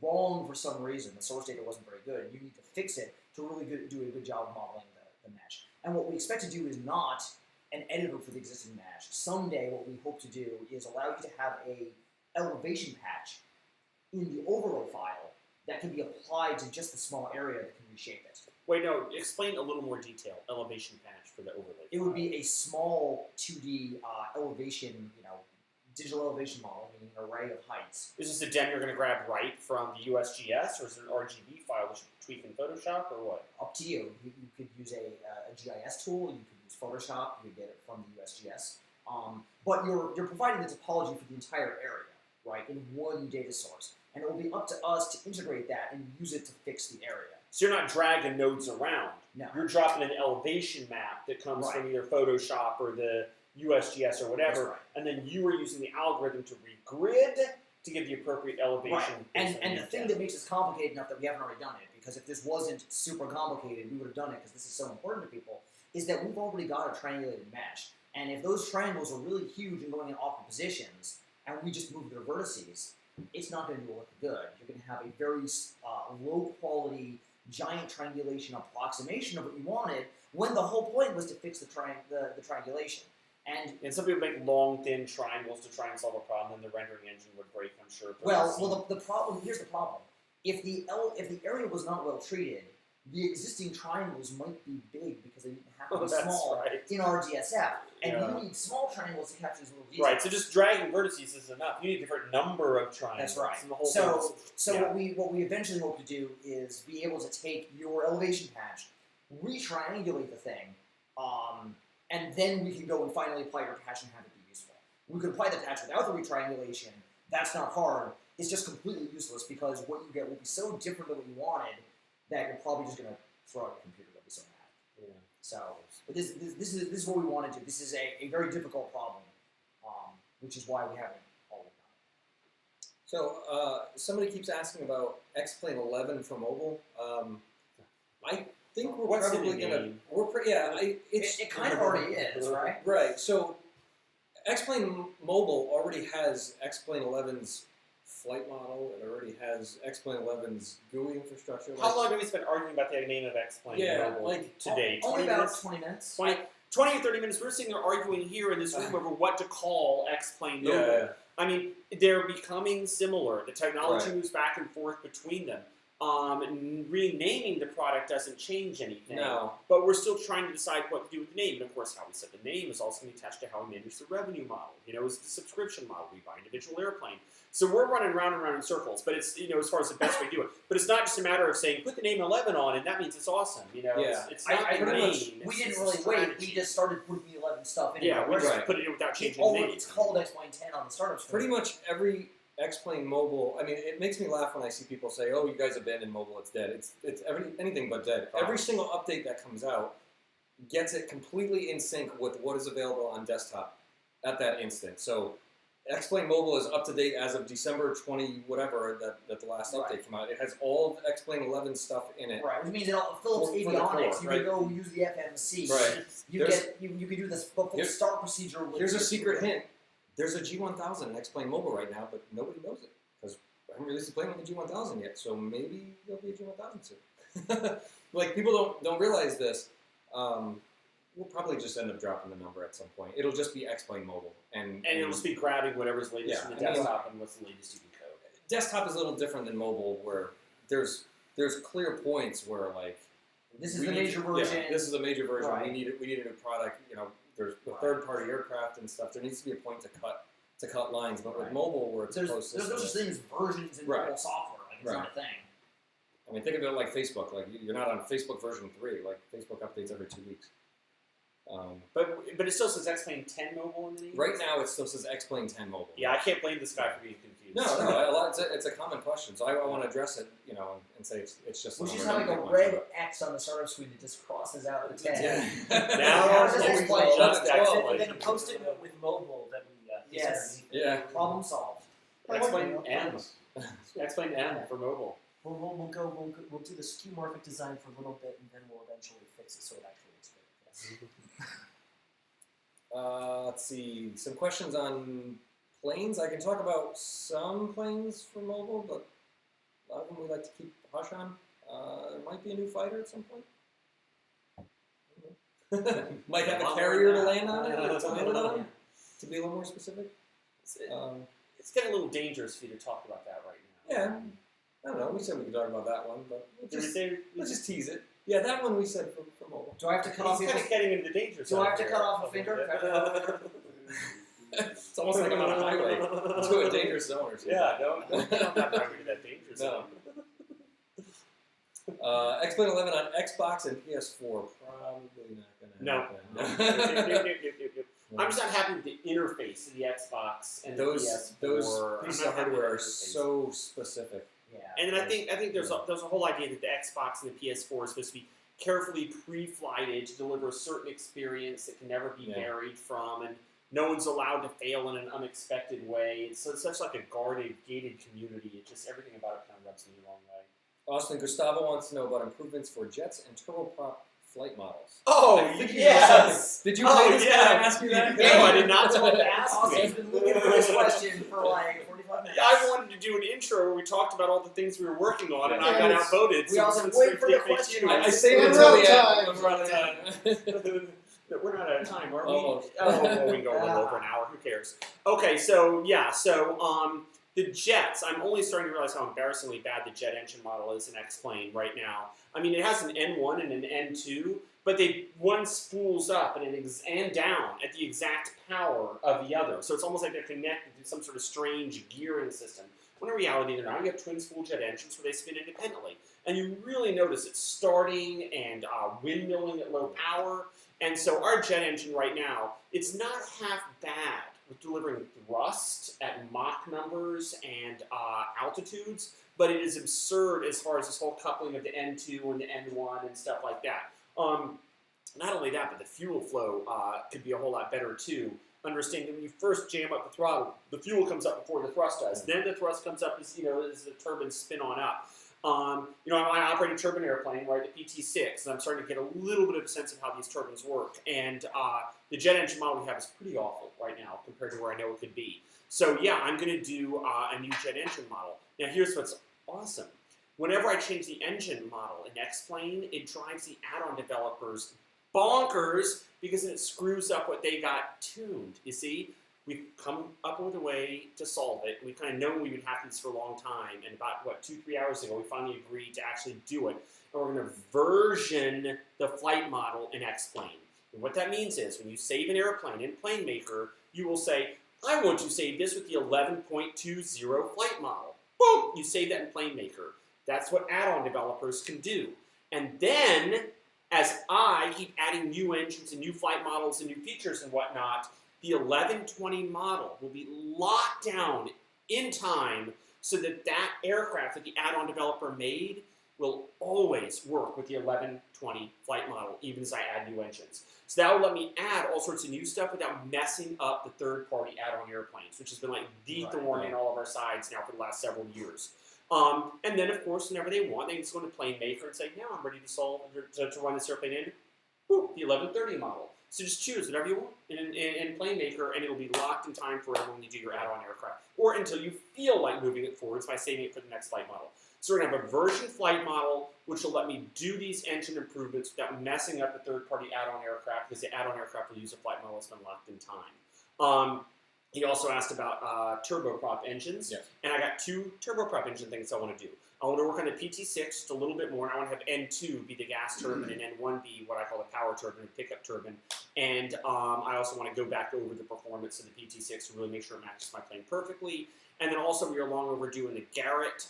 Speaker 6: wrong for some reason. The source data wasn't very good. You need to fix it to really do a good job of modeling the mesh. And what we expect to do is not an editor for the existing mesh. Someday, what we hope to do is allow you to have a elevation patch in the overlay file that can be applied to just the small area that can reshape it.
Speaker 4: Wait, no, explain a little more detail. Elevation patch for the overlay.
Speaker 6: It would be a small 2D elevation, digital elevation model, meaning an array of heights.
Speaker 4: Is this a gem you're going to grab right from the USGS, or is it an RGB file which you tweak in Photoshop, or what?
Speaker 6: Up to you. You could use a GIS tool. You could use Photoshop. You could get it from the USGS. But you're providing the topology for the entire area, right, in one data source. And it will be up to us to integrate that and use it to fix the area.
Speaker 4: So you're not dragging nodes around.
Speaker 6: No.
Speaker 4: You're dropping an elevation map that comes from either Photoshop or the USGS or whatever,
Speaker 6: Right.
Speaker 4: and then you are using the algorithm to regrid to give the appropriate elevation.
Speaker 6: Right. And the thing that makes this complicated enough that we haven't already done it, because if this wasn't super complicated, we would have done it because this is so important to people, is that we've already got a triangulated mesh. And if those triangles are really huge and going in awkward positions, and we just move their vertices, it's not going to look good. You're going to have a very low-quality, giant triangulation approximation of what you wanted, when the whole point was to fix the triangulation.
Speaker 4: And some people make long, thin triangles to try and solve a problem, and the rendering engine would break, I'm sure.
Speaker 6: Well, the problem, here's the problem. If the area was not well treated, the existing triangles might be big because they didn't have to be small in our DSF. And you need small triangles to capture these little details.
Speaker 4: Right, so just dragging vertices is enough. You need a different number of triangles.
Speaker 6: That's right.
Speaker 4: And the whole
Speaker 6: What we eventually hope to do is be able to take your elevation patch, re-triangulate the thing, and then we can go and finally apply your patch and have it be useful. We could apply the patch without the re-triangulation. That's not hard. It's just completely useless because what you get will be so different than what you wanted that you're probably just going to throw out your computer. They'll be so mad.
Speaker 4: Yeah.
Speaker 6: So, but this is what we want to do. This is a very difficult problem, which is why we haven't already done it.
Speaker 2: So somebody keeps asking about X-Plane 11 for mobile. I think we're probably gonna.
Speaker 6: It kind of already is, right?
Speaker 2: Right. So X-Plane Mobile already has X-Plane 11's flight model. It already has X-Plane 11's GUI infrastructure.
Speaker 4: How long have we spent arguing about the name of X-Plane Mobile to date?
Speaker 6: Only about 20 minutes.
Speaker 4: 20 or 30 minutes, we're sitting there arguing here in this room over what to call X-Plane Mobile.
Speaker 2: Yeah.
Speaker 4: I mean, they're becoming similar. The technology
Speaker 2: Right.
Speaker 4: moves back and forth between them. Renaming the product doesn't change anything.
Speaker 2: No.
Speaker 4: But we're still trying to decide what to do with the name. And of course, how we set the name is also going to be attached to how we manage the revenue model. Is the subscription model. We buy individual airplane. So we're running round and round in circles. But it's, as far as the best way to do it. But it's not just a matter of saying, put the name 11 on, and that means it's awesome. It's not
Speaker 6: I
Speaker 4: the
Speaker 6: pretty
Speaker 4: name.
Speaker 6: much,
Speaker 4: it's
Speaker 6: we didn't
Speaker 4: the
Speaker 6: really wait.
Speaker 4: strategy.
Speaker 6: We just started putting the 11 stuff in.
Speaker 4: Yeah, we just
Speaker 2: Right.
Speaker 4: put it in without changing the name.
Speaker 6: It's called X-Plane 10 on the startup screen.
Speaker 2: Pretty much every X-Plane Mobile. I mean, it makes me laugh when I see people say, "Oh, you guys abandoned mobile. It's dead." It's anything but dead. Every single update that comes out gets it completely in sync with what is available on desktop at that instant. So X-Plane Mobile is up to date as of December 20 whatever that the last update came out. It has all of X-Plane 11 stuff in it.
Speaker 6: Right, which means that all Philips
Speaker 2: For the
Speaker 6: avionics,
Speaker 2: core,
Speaker 6: you
Speaker 2: right.
Speaker 6: can go use the FMC.
Speaker 2: Right.
Speaker 6: You can do this full
Speaker 2: Here's-
Speaker 6: start procedure. With
Speaker 2: Here's a secret hint. There's a G1000 in X-Plane Mobile right now, but nobody knows it because I haven't released a plane with a G1000 yet. So maybe there'll be a G1000 soon. Like people don't realize this. We'll probably just end up dropping the number at some point. It'll just be X-Plane Mobile, and
Speaker 4: it'll just be grabbing whatever's latest
Speaker 2: Yeah,
Speaker 4: from the
Speaker 2: I mean,
Speaker 4: desktop and what's the latest you can code.
Speaker 2: desktop is a little different than mobile, where there's clear points where like
Speaker 6: This is
Speaker 2: we
Speaker 6: the
Speaker 2: need-
Speaker 6: major version.
Speaker 2: Yeah, this is a major version.
Speaker 6: Right.
Speaker 2: We need a new product. There's the
Speaker 6: Right.
Speaker 2: third-party aircraft and stuff. There needs to be a point to cut lines. But with
Speaker 6: Right.
Speaker 2: mobile, where it's a
Speaker 6: There's
Speaker 2: closed
Speaker 6: no
Speaker 2: system,
Speaker 6: such thing as versions in
Speaker 2: Right.
Speaker 6: mobile software. Like, it's
Speaker 2: Right.
Speaker 6: not a thing.
Speaker 2: I mean, think of it like Facebook. Like you're not on Facebook version 3. Like Facebook updates every 2 weeks.
Speaker 4: But it still says X-Plane 10 mobile in the name?
Speaker 2: Right now, it still says X-Plane 10 mobile.
Speaker 4: Yeah, I can't blame this guy for being confused.
Speaker 2: No, it's a common question. So I want to address it, and say it's just.
Speaker 6: Which is
Speaker 2: number,
Speaker 6: having a
Speaker 2: don't
Speaker 6: red
Speaker 2: pick much
Speaker 6: X on the startup screen that just crosses out the 10.
Speaker 2: of it. Yeah.
Speaker 4: Now
Speaker 6: it's
Speaker 4: it's
Speaker 6: just
Speaker 4: X-Plane,
Speaker 6: like-
Speaker 4: just
Speaker 9: And
Speaker 4: X-Plane.
Speaker 9: then a post-it note with mobile that we
Speaker 6: Yes.
Speaker 2: Yeah.
Speaker 6: Problem solved.
Speaker 4: X-Plane M. X-Plane M for mobile.
Speaker 9: We'll do the skeuomorphic design for a little bit, and then we'll eventually fix it so it actually looks good. Yes.
Speaker 2: Let's see. Some questions on planes. I can talk about some planes for mobile, but a lot of them we like to keep hush on. There might be a new fighter at some point. Might have a carrier to land on it, or to land it on, to be a little more specific.
Speaker 4: It's getting a little dangerous for you to talk about that right now.
Speaker 2: Yeah. I don't know. We said we could talk about that one, but
Speaker 4: Did we say
Speaker 2: let's just tease it. Yeah, that one we said for mobile.
Speaker 6: Do I have to cut off
Speaker 4: he's
Speaker 6: your
Speaker 4: kind of getting into the danger
Speaker 6: Do
Speaker 4: zone
Speaker 6: I have to
Speaker 4: here
Speaker 6: cut off a
Speaker 4: little
Speaker 6: finger?
Speaker 4: bit.
Speaker 2: It's almost like I'm on a highway to a dangerous zone or something.
Speaker 4: Yeah, don't get on that highway to that danger zone.
Speaker 2: X-Plane 11 on Xbox and PS4. Probably not going to
Speaker 4: No.
Speaker 2: happen.
Speaker 4: I'm just not happy with the interface of the Xbox and the PS4.
Speaker 2: Those
Speaker 4: I'm
Speaker 2: pieces
Speaker 4: not
Speaker 2: of
Speaker 4: happy with
Speaker 2: hardware
Speaker 4: the
Speaker 2: are
Speaker 4: interface.
Speaker 2: so specific.
Speaker 6: Yeah.
Speaker 4: And then I think there's a whole idea that the Xbox and the PS4 is supposed to be carefully pre-flighted to deliver a certain experience that can never be
Speaker 2: Yeah.
Speaker 4: varied from, and no one's allowed to fail in an unexpected way. It's such like a guarded, gated community. It just everything about it kind of rubs me the wrong way.
Speaker 2: Austin Gustavo wants to know about improvements for jets and turboprop flight models.
Speaker 4: Oh
Speaker 2: I think you
Speaker 4: yes!
Speaker 2: Did you
Speaker 4: Oh,
Speaker 2: pay this guy
Speaker 4: yeah.
Speaker 2: to ask you that?
Speaker 4: No, I did not want to ask
Speaker 6: Austin's
Speaker 4: you.
Speaker 6: been looking for this question for like 45 minutes.
Speaker 4: I wanted to do an intro where we talked about all the things we were working on, and I got
Speaker 7: Yes.
Speaker 4: outvoted.
Speaker 6: We
Speaker 4: so
Speaker 6: also
Speaker 4: since
Speaker 6: wait
Speaker 4: we
Speaker 6: for the
Speaker 4: did
Speaker 6: question.
Speaker 2: I
Speaker 4: you-
Speaker 2: saved it
Speaker 7: We're
Speaker 2: until
Speaker 7: out
Speaker 2: the
Speaker 7: of
Speaker 2: end.
Speaker 7: time.
Speaker 4: We're out of time. We're not out of time, are we?
Speaker 2: Almost.
Speaker 4: Oh, well, we can go a little over an hour. Who cares? Okay, so the jets. I'm only starting to realize how embarrassingly bad the jet engine model is in X-Plane right now. I mean, it has an N1 and an N2, but one spools up and down at the exact power of the other. So it's almost like they're connected to some sort of strange gearing system. When in reality, they're not. You have twin spool jet engines where they spin independently. And you really notice it starting and windmilling at low power. And so our jet engine right now, it's not half bad with delivering thrust at Mach numbers and altitudes, but it is absurd as far as this whole coupling of the N2 and the N1 and stuff like that. Not only that, but the fuel flow could be a whole lot better too. Understanding that when you first jam up the throttle, the fuel comes up before the thrust does. Then the thrust comes up as the turbines spin on up. I operate a turbine airplane, right, the PT6, and I'm starting to get a little bit of a sense of how these turbines work. And the jet engine model we have is pretty awful right now compared to where I know it could be. So yeah, I'm going to do a new jet engine model. Now here's what's awesome. Whenever I change the engine model in X-Plane, it drives the add-on developers bonkers because then it screws up what they got tuned. You see, we've come up with a way to solve it. We've kind of known we would have to do this for a long time, and about 2-3 hours ago, we finally agreed to actually do it. And we're going to version the flight model in X-Plane. And what that means is when you save an airplane in PlaneMaker, you will say, I want to save this with the 11.20 flight model. Boom! You save that in PlaneMaker. That's what add-on developers can do. And then, as I keep adding new engines and new flight models and new features and whatnot, the 1120 model will be locked down in time so that that aircraft that the add-on developer made will always work with the 1120 flight model, even as I add new engines. So that will let me add all sorts of new stuff without messing up the third-party add-on airplanes, which has been like the thorn in all of our sides now for the last several years. And then, of course, whenever they want, they can just go into PlaneMaker and say, now I'm ready to run this airplane in. Boop, the 1130 model. So just choose whatever you want in PlaneMaker, and it'll be locked in time forever when you do your add-on aircraft, or until you feel like moving it forwards by saving it for the next flight model. So we're going to have a version flight model, which will let me do these engine improvements without messing up the third-party add-on aircraft, because the add-on aircraft will use a flight model that's been locked in time. He also asked about turboprop engines,
Speaker 2: yes.
Speaker 4: And I got 2 turboprop engine things I want to do. I want to work on the PT6 just a little bit more, and I want to have N2 be the gas turbine and N1 be what I call the power turbine, pickup turbine. And I also want to go back over the performance of the PT6 to really make sure it matches my plane perfectly. And then also we are long overdue in the Garrett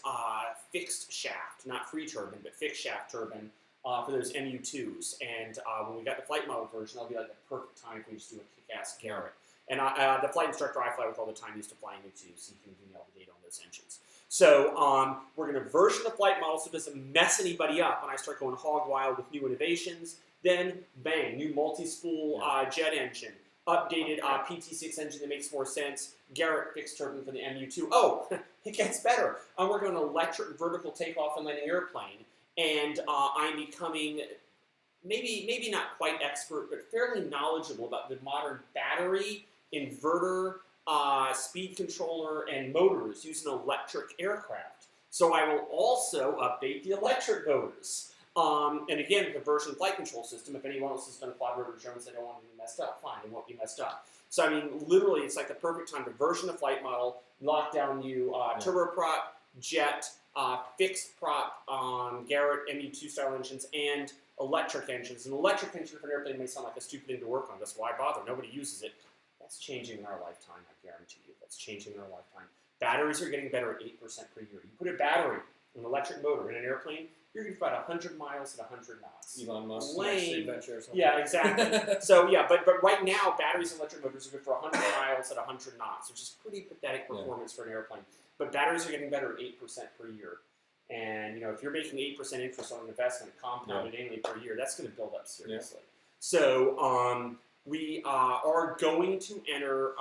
Speaker 4: fixed shaft, not free turbine, but fixed shaft turbine for those MU2s. And when we got the flight model version, that'll be like the perfect time for me to do a kick-ass Garrett. And the flight instructor I fly with all the time used to fly MU2, so you can give me all the data on those engines. So we're going to version the flight model so it doesn't mess anybody up when I start going hog wild with new innovations. Then, bang, new multi-spool jet engine, updated PT6 engine that makes more sense, Garrett fixed turbine for the MU2. Oh, it gets better. I'm working on an electric vertical takeoff and landing airplane, and I'm becoming maybe not quite expert, but fairly knowledgeable about the modern battery, inverter, speed controller, and motors using electric aircraft. So I will also update the electric motors. And again, with the version flight control system, if anyone else has done quad rotor drones, they don't want to be messed up, fine, they won't be messed up. So I mean, literally, it's like the perfect time to version the flight model, lock down new turboprop, jet, fixed prop, Garrett MU2 style engines, and electric engines. An electric engine for an airplane may sound like a stupid thing to work on. That's why bother. Nobody uses it. That's changing in our lifetime, I guarantee you. That's changing in our lifetime. Batteries are getting better at 8% per year. You put a battery, an electric motor in an airplane, you're going to about 100 miles at 100 knots.
Speaker 2: Elon Musk
Speaker 4: Lame.
Speaker 2: adventure or something.
Speaker 4: Yeah, exactly. So yeah, but right now, batteries and electric motors are good for 100 miles at 100 knots, which is pretty pathetic performance for an airplane. But batteries are getting better at 8% per year. And if you're making 8% interest on an investment compounded annually per year, that's going to build up seriously. Yeah. So we are going to enter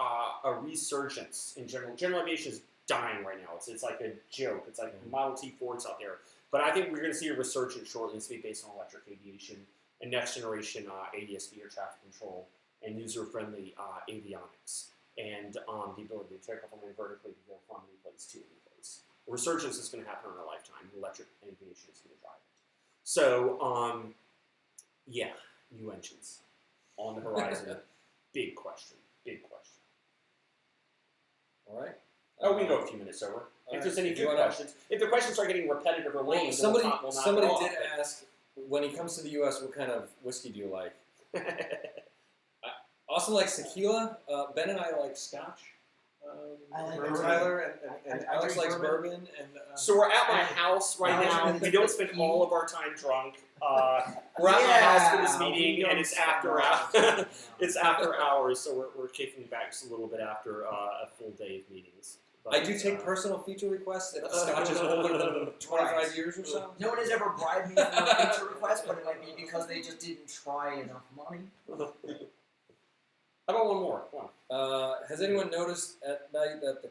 Speaker 4: a resurgence in general. General aviation is dying right now. It's like a joke. It's like Model T Fords out there. But I think we're going to see a resurgence shortly. It's going to be based on electric aviation and next generation ADS-B, air traffic control, and user-friendly avionics, and the ability to take off and land vertically to go from any place to any place. Resurgence is going to happen in our lifetime. Electric aviation is going to drive it. So, yeah, new engines on the horizon. Big question. Big question.
Speaker 2: All right.
Speaker 4: Oh, we can go a few minutes over. If there's any good questions. If the questions are getting repetitive or lame,
Speaker 2: somebody
Speaker 4: we'll
Speaker 2: did ask, when he comes to the U.S., what kind of whiskey do you like? Austin likes tequila. Ben and I like scotch.
Speaker 6: I like
Speaker 2: Tyler
Speaker 6: bourbon.
Speaker 2: and
Speaker 6: I
Speaker 2: Alex
Speaker 6: drink
Speaker 2: likes bourbon. And
Speaker 4: so we're at my house right now. We don't spend all of our time drunk. We're at my house for this meeting, and it's after hours. It's after hours, so we're kicking back just a little bit after a full day of meetings. But,
Speaker 2: I do take personal feature requests if the scotch is older than 25 years or so.
Speaker 6: No one has ever bribed me for a feature request, but it might be because they just didn't try enough money.
Speaker 4: How about one more? Come on.
Speaker 2: Has anyone noticed at night that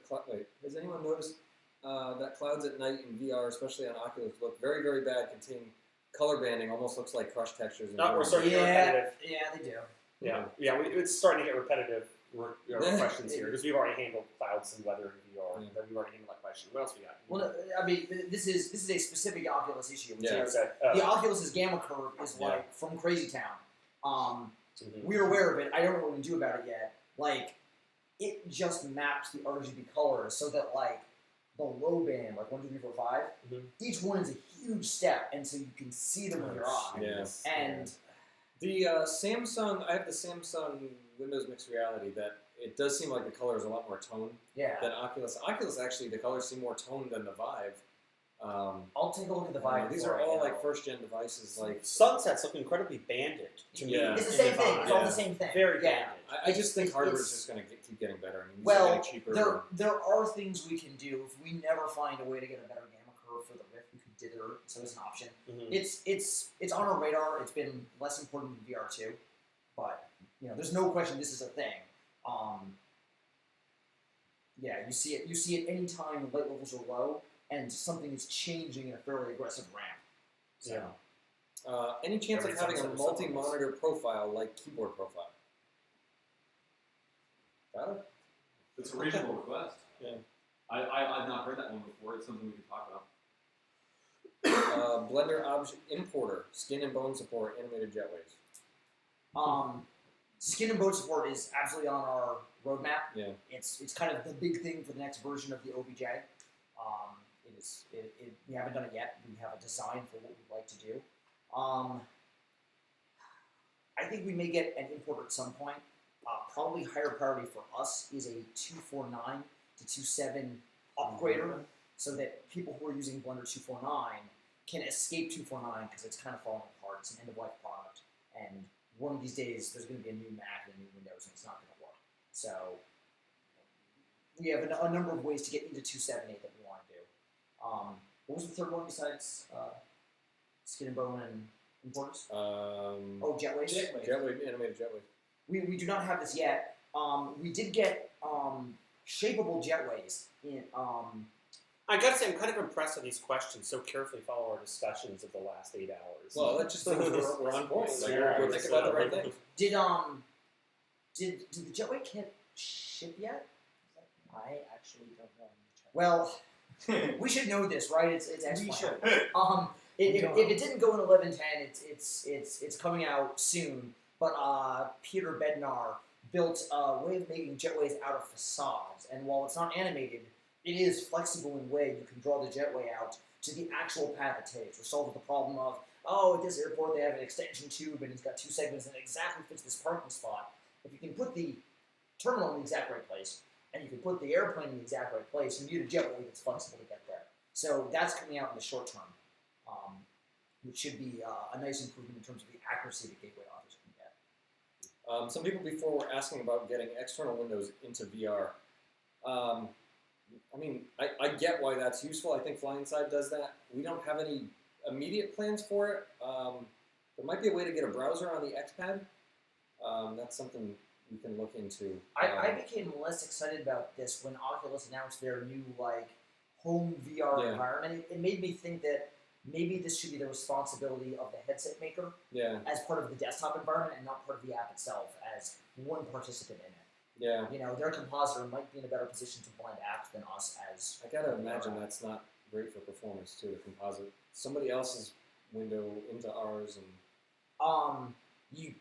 Speaker 2: Has anyone noticed that clouds at night in VR, especially on Oculus, look very, very bad? Containing color banding, almost looks like crush textures.
Speaker 4: We're starting to get repetitive.
Speaker 6: Yeah, they do.
Speaker 4: Yeah, it's starting to get repetitive. Questions here because we've already handled clouds and weather in VR. And then we've already handled that question. What else we got?
Speaker 6: Well, I mean, this is a specific Oculus issue. Which is,
Speaker 4: okay.
Speaker 6: the Oculus's gamma curve is like from Crazy Town. We're aware of it. I don't know what we can do about it yet. Like, it just maps the RGB colors so that, like, the low band, like 1, 2, 3, 4, 5, each one is a huge step, and so you can see them with your eye.
Speaker 2: Yes.
Speaker 6: And
Speaker 2: the Samsung, I have the Samsung Windows Mixed Reality that it does seem like the color is a lot more toned than Oculus. Oculus, actually, the colors seem more toned than the Vive.
Speaker 6: I'll take a look at the Vive.
Speaker 2: These are all like first-gen devices. Like
Speaker 10: Sunset's look incredibly banded to me.
Speaker 6: It's the same thing. It's all the same thing.
Speaker 10: Very banded.
Speaker 2: I just think hardware is just going to keep getting better. I mean, these are
Speaker 6: Well,
Speaker 2: getting cheaper.
Speaker 6: there are things we can do if we never find a way to get a better gamma curve for the Rift. We could dither, so it's an option. It's on our radar. It's been less important than VR2, but there's no question this is a thing. You see it. You see it anytime light levels are low and something is changing in a fairly aggressive ramp. So.
Speaker 2: Any chance of having a multi-monitor profile like keyboard profile? Got it?
Speaker 8: It's a reasonable request.
Speaker 2: Yeah.
Speaker 8: I've not heard that one before. It's something we could talk about.
Speaker 2: Blender Object Importer, skin and bone support, animated jetways.
Speaker 6: Skin and bone support is absolutely on our roadmap.
Speaker 2: Yeah.
Speaker 6: It's kind of the big thing for the next version of the OBJ. We haven't done it yet. We have a design for what we'd like to do. I think we may get an importer at some point. Probably higher priority for us is a 249 to 27 upgrader, so that people who are using Blender 249 can escape 249 because it's kind of falling apart. It's an end-of-life product, and one of these days there's going to be a new Mac and a new Windows, and it's not going to work. So we have a number of ways to get into 278 that we want to do. What was the third one besides skin and bone and importers? Jetways.
Speaker 2: Jetway, animated jetways.
Speaker 6: We do not have this yet. We did get shapeable jetways.
Speaker 10: I gotta say, I'm kind of impressed with these questions. So carefully follow our discussions of the last 8 hours.
Speaker 2: Well, that just means we're on point. Like, we're thinking about the right thing.
Speaker 6: Did the jetway kit ship yet?
Speaker 9: I actually don't know.
Speaker 6: Well, we should know this, right? It's X.
Speaker 9: We should.
Speaker 6: If it didn't go in 11.10, it's coming out soon. But Peter Bednar built a way of making jetways out of facades, and while it's not animated, it is flexible in a way you can draw the jetway out to the actual path it takes. We're solving the problem of, at this airport they have an extension tube and it's got 2 segments and it exactly fits this parking spot. If you can put the terminal in the exact right place, and you can put the airplane in the exact right place, you need a jetway that's flexible to get there. So that's coming out in the short term, which should be a nice improvement in terms of the accuracy that gateway authors can get.
Speaker 2: Some people before were asking about getting external windows into VR. I mean, I get why that's useful. I think Flying Side does that. We don't have any immediate plans for it. There might be a way to get a browser on the XPad. That's something we can look into.
Speaker 6: I became less excited about this when Oculus announced their new home VR environment. It made me think that maybe this should be the responsibility of the headset maker as part of the desktop environment and not part of the app itself as one participant in it.
Speaker 2: Yeah.
Speaker 6: Their compositor might be in a better position to blend apps than us as.
Speaker 2: I gotta imagine that's not great for performance too. The composite, somebody else's window into ours, and
Speaker 6: you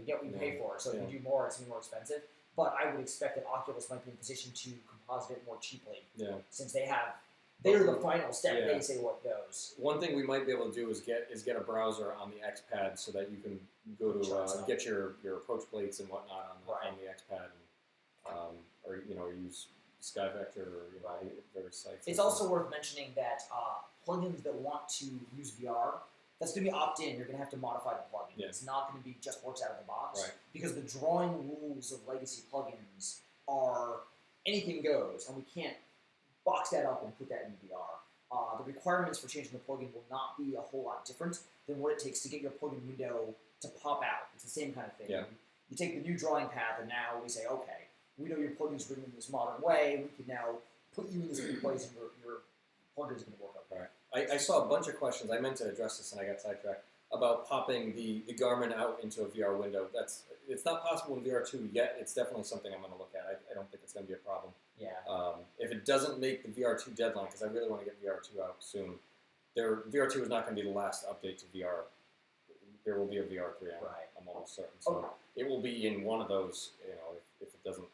Speaker 6: get what you pay for. So if you do more, it's gonna be more expensive. But I would expect that Oculus might be in a position to composite it more cheaply. Yeah. Since they're the final step. Yeah. They say what goes.
Speaker 2: One thing we might be able to do is get a browser on the XPad so that you can go to get your approach plates and whatnot on the XPad, and, or use SkyVector or various sites.
Speaker 6: It's also worth mentioning that plugins that want to use VR, that's going to be opt-in. You're going to have to modify the plugin. Yeah. It's not going to be just works out of the box. Right. Because the drawing rules of legacy plugins are anything goes, and we can't box that up and put that in VR. The requirements for changing the plugin will not be a whole lot different than what it takes to get your plugin window to pop out. It's the same kind of thing. Yeah. You take the new drawing path, and now we say, okay, we know your plugin's written in this modern way. We can now put you in this new place, and your plugin's going to work out.
Speaker 2: Right. I saw a bunch of questions. I meant to address this, and I got sidetracked about popping the Garmin out into a VR window. It's not possible in VR2 yet. It's definitely something I'm going to look at. I don't think it's going to be a problem.
Speaker 6: Yeah.
Speaker 2: If it doesn't make the VR2 deadline, because I really want to get VR2 out soon, VR2 is not going to be the last update to VR. There will be a VR3 out.
Speaker 6: Right.
Speaker 2: almost certain. So it will be in one of those. If it doesn't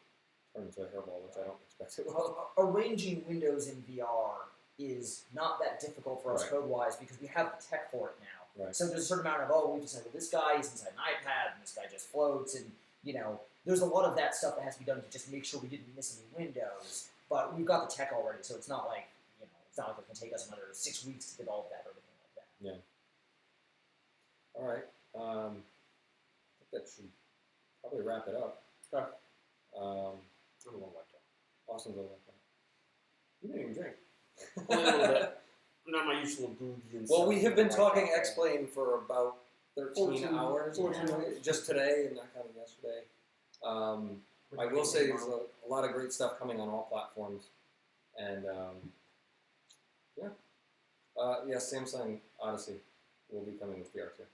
Speaker 2: turn into a hairball, which I don't expect it will.
Speaker 6: Arranging windows in VR is not that difficult for us code-wise because we have the tech for it now.
Speaker 2: Right.
Speaker 6: So there's a certain amount of, we've decided this guy is inside an iPad and this guy just floats, and there's a lot of that stuff that has to be done to just make sure we didn't miss any windows. But we've got the tech already, so it's not like it's not like it can take us another 6 weeks to develop that or anything like that.
Speaker 2: Yeah. All right. I think that should probably wrap it up.
Speaker 10: Okay.
Speaker 2: I don't want like that. Austin's a like that. You didn't even drink.
Speaker 10: Only a little bit. Not my usual boozy and
Speaker 2: Well,
Speaker 10: stuff.
Speaker 2: we have been
Speaker 10: Like
Speaker 2: talking
Speaker 10: that.
Speaker 2: X-Plane for about 13 hours.
Speaker 7: 14 hours.
Speaker 2: Just today and not counting yesterday. I will say there's a lot of great stuff coming on all platforms. And Samsung Odyssey will be coming with VR2.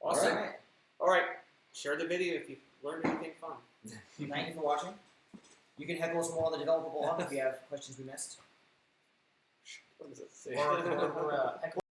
Speaker 10: Awesome.
Speaker 6: Alright.
Speaker 10: All right. Share the video if you learned anything fun.
Speaker 6: Thank you for watching. You can heckle us more on the developable hub if you have questions we missed.
Speaker 10: What does it say?
Speaker 9: Or heckle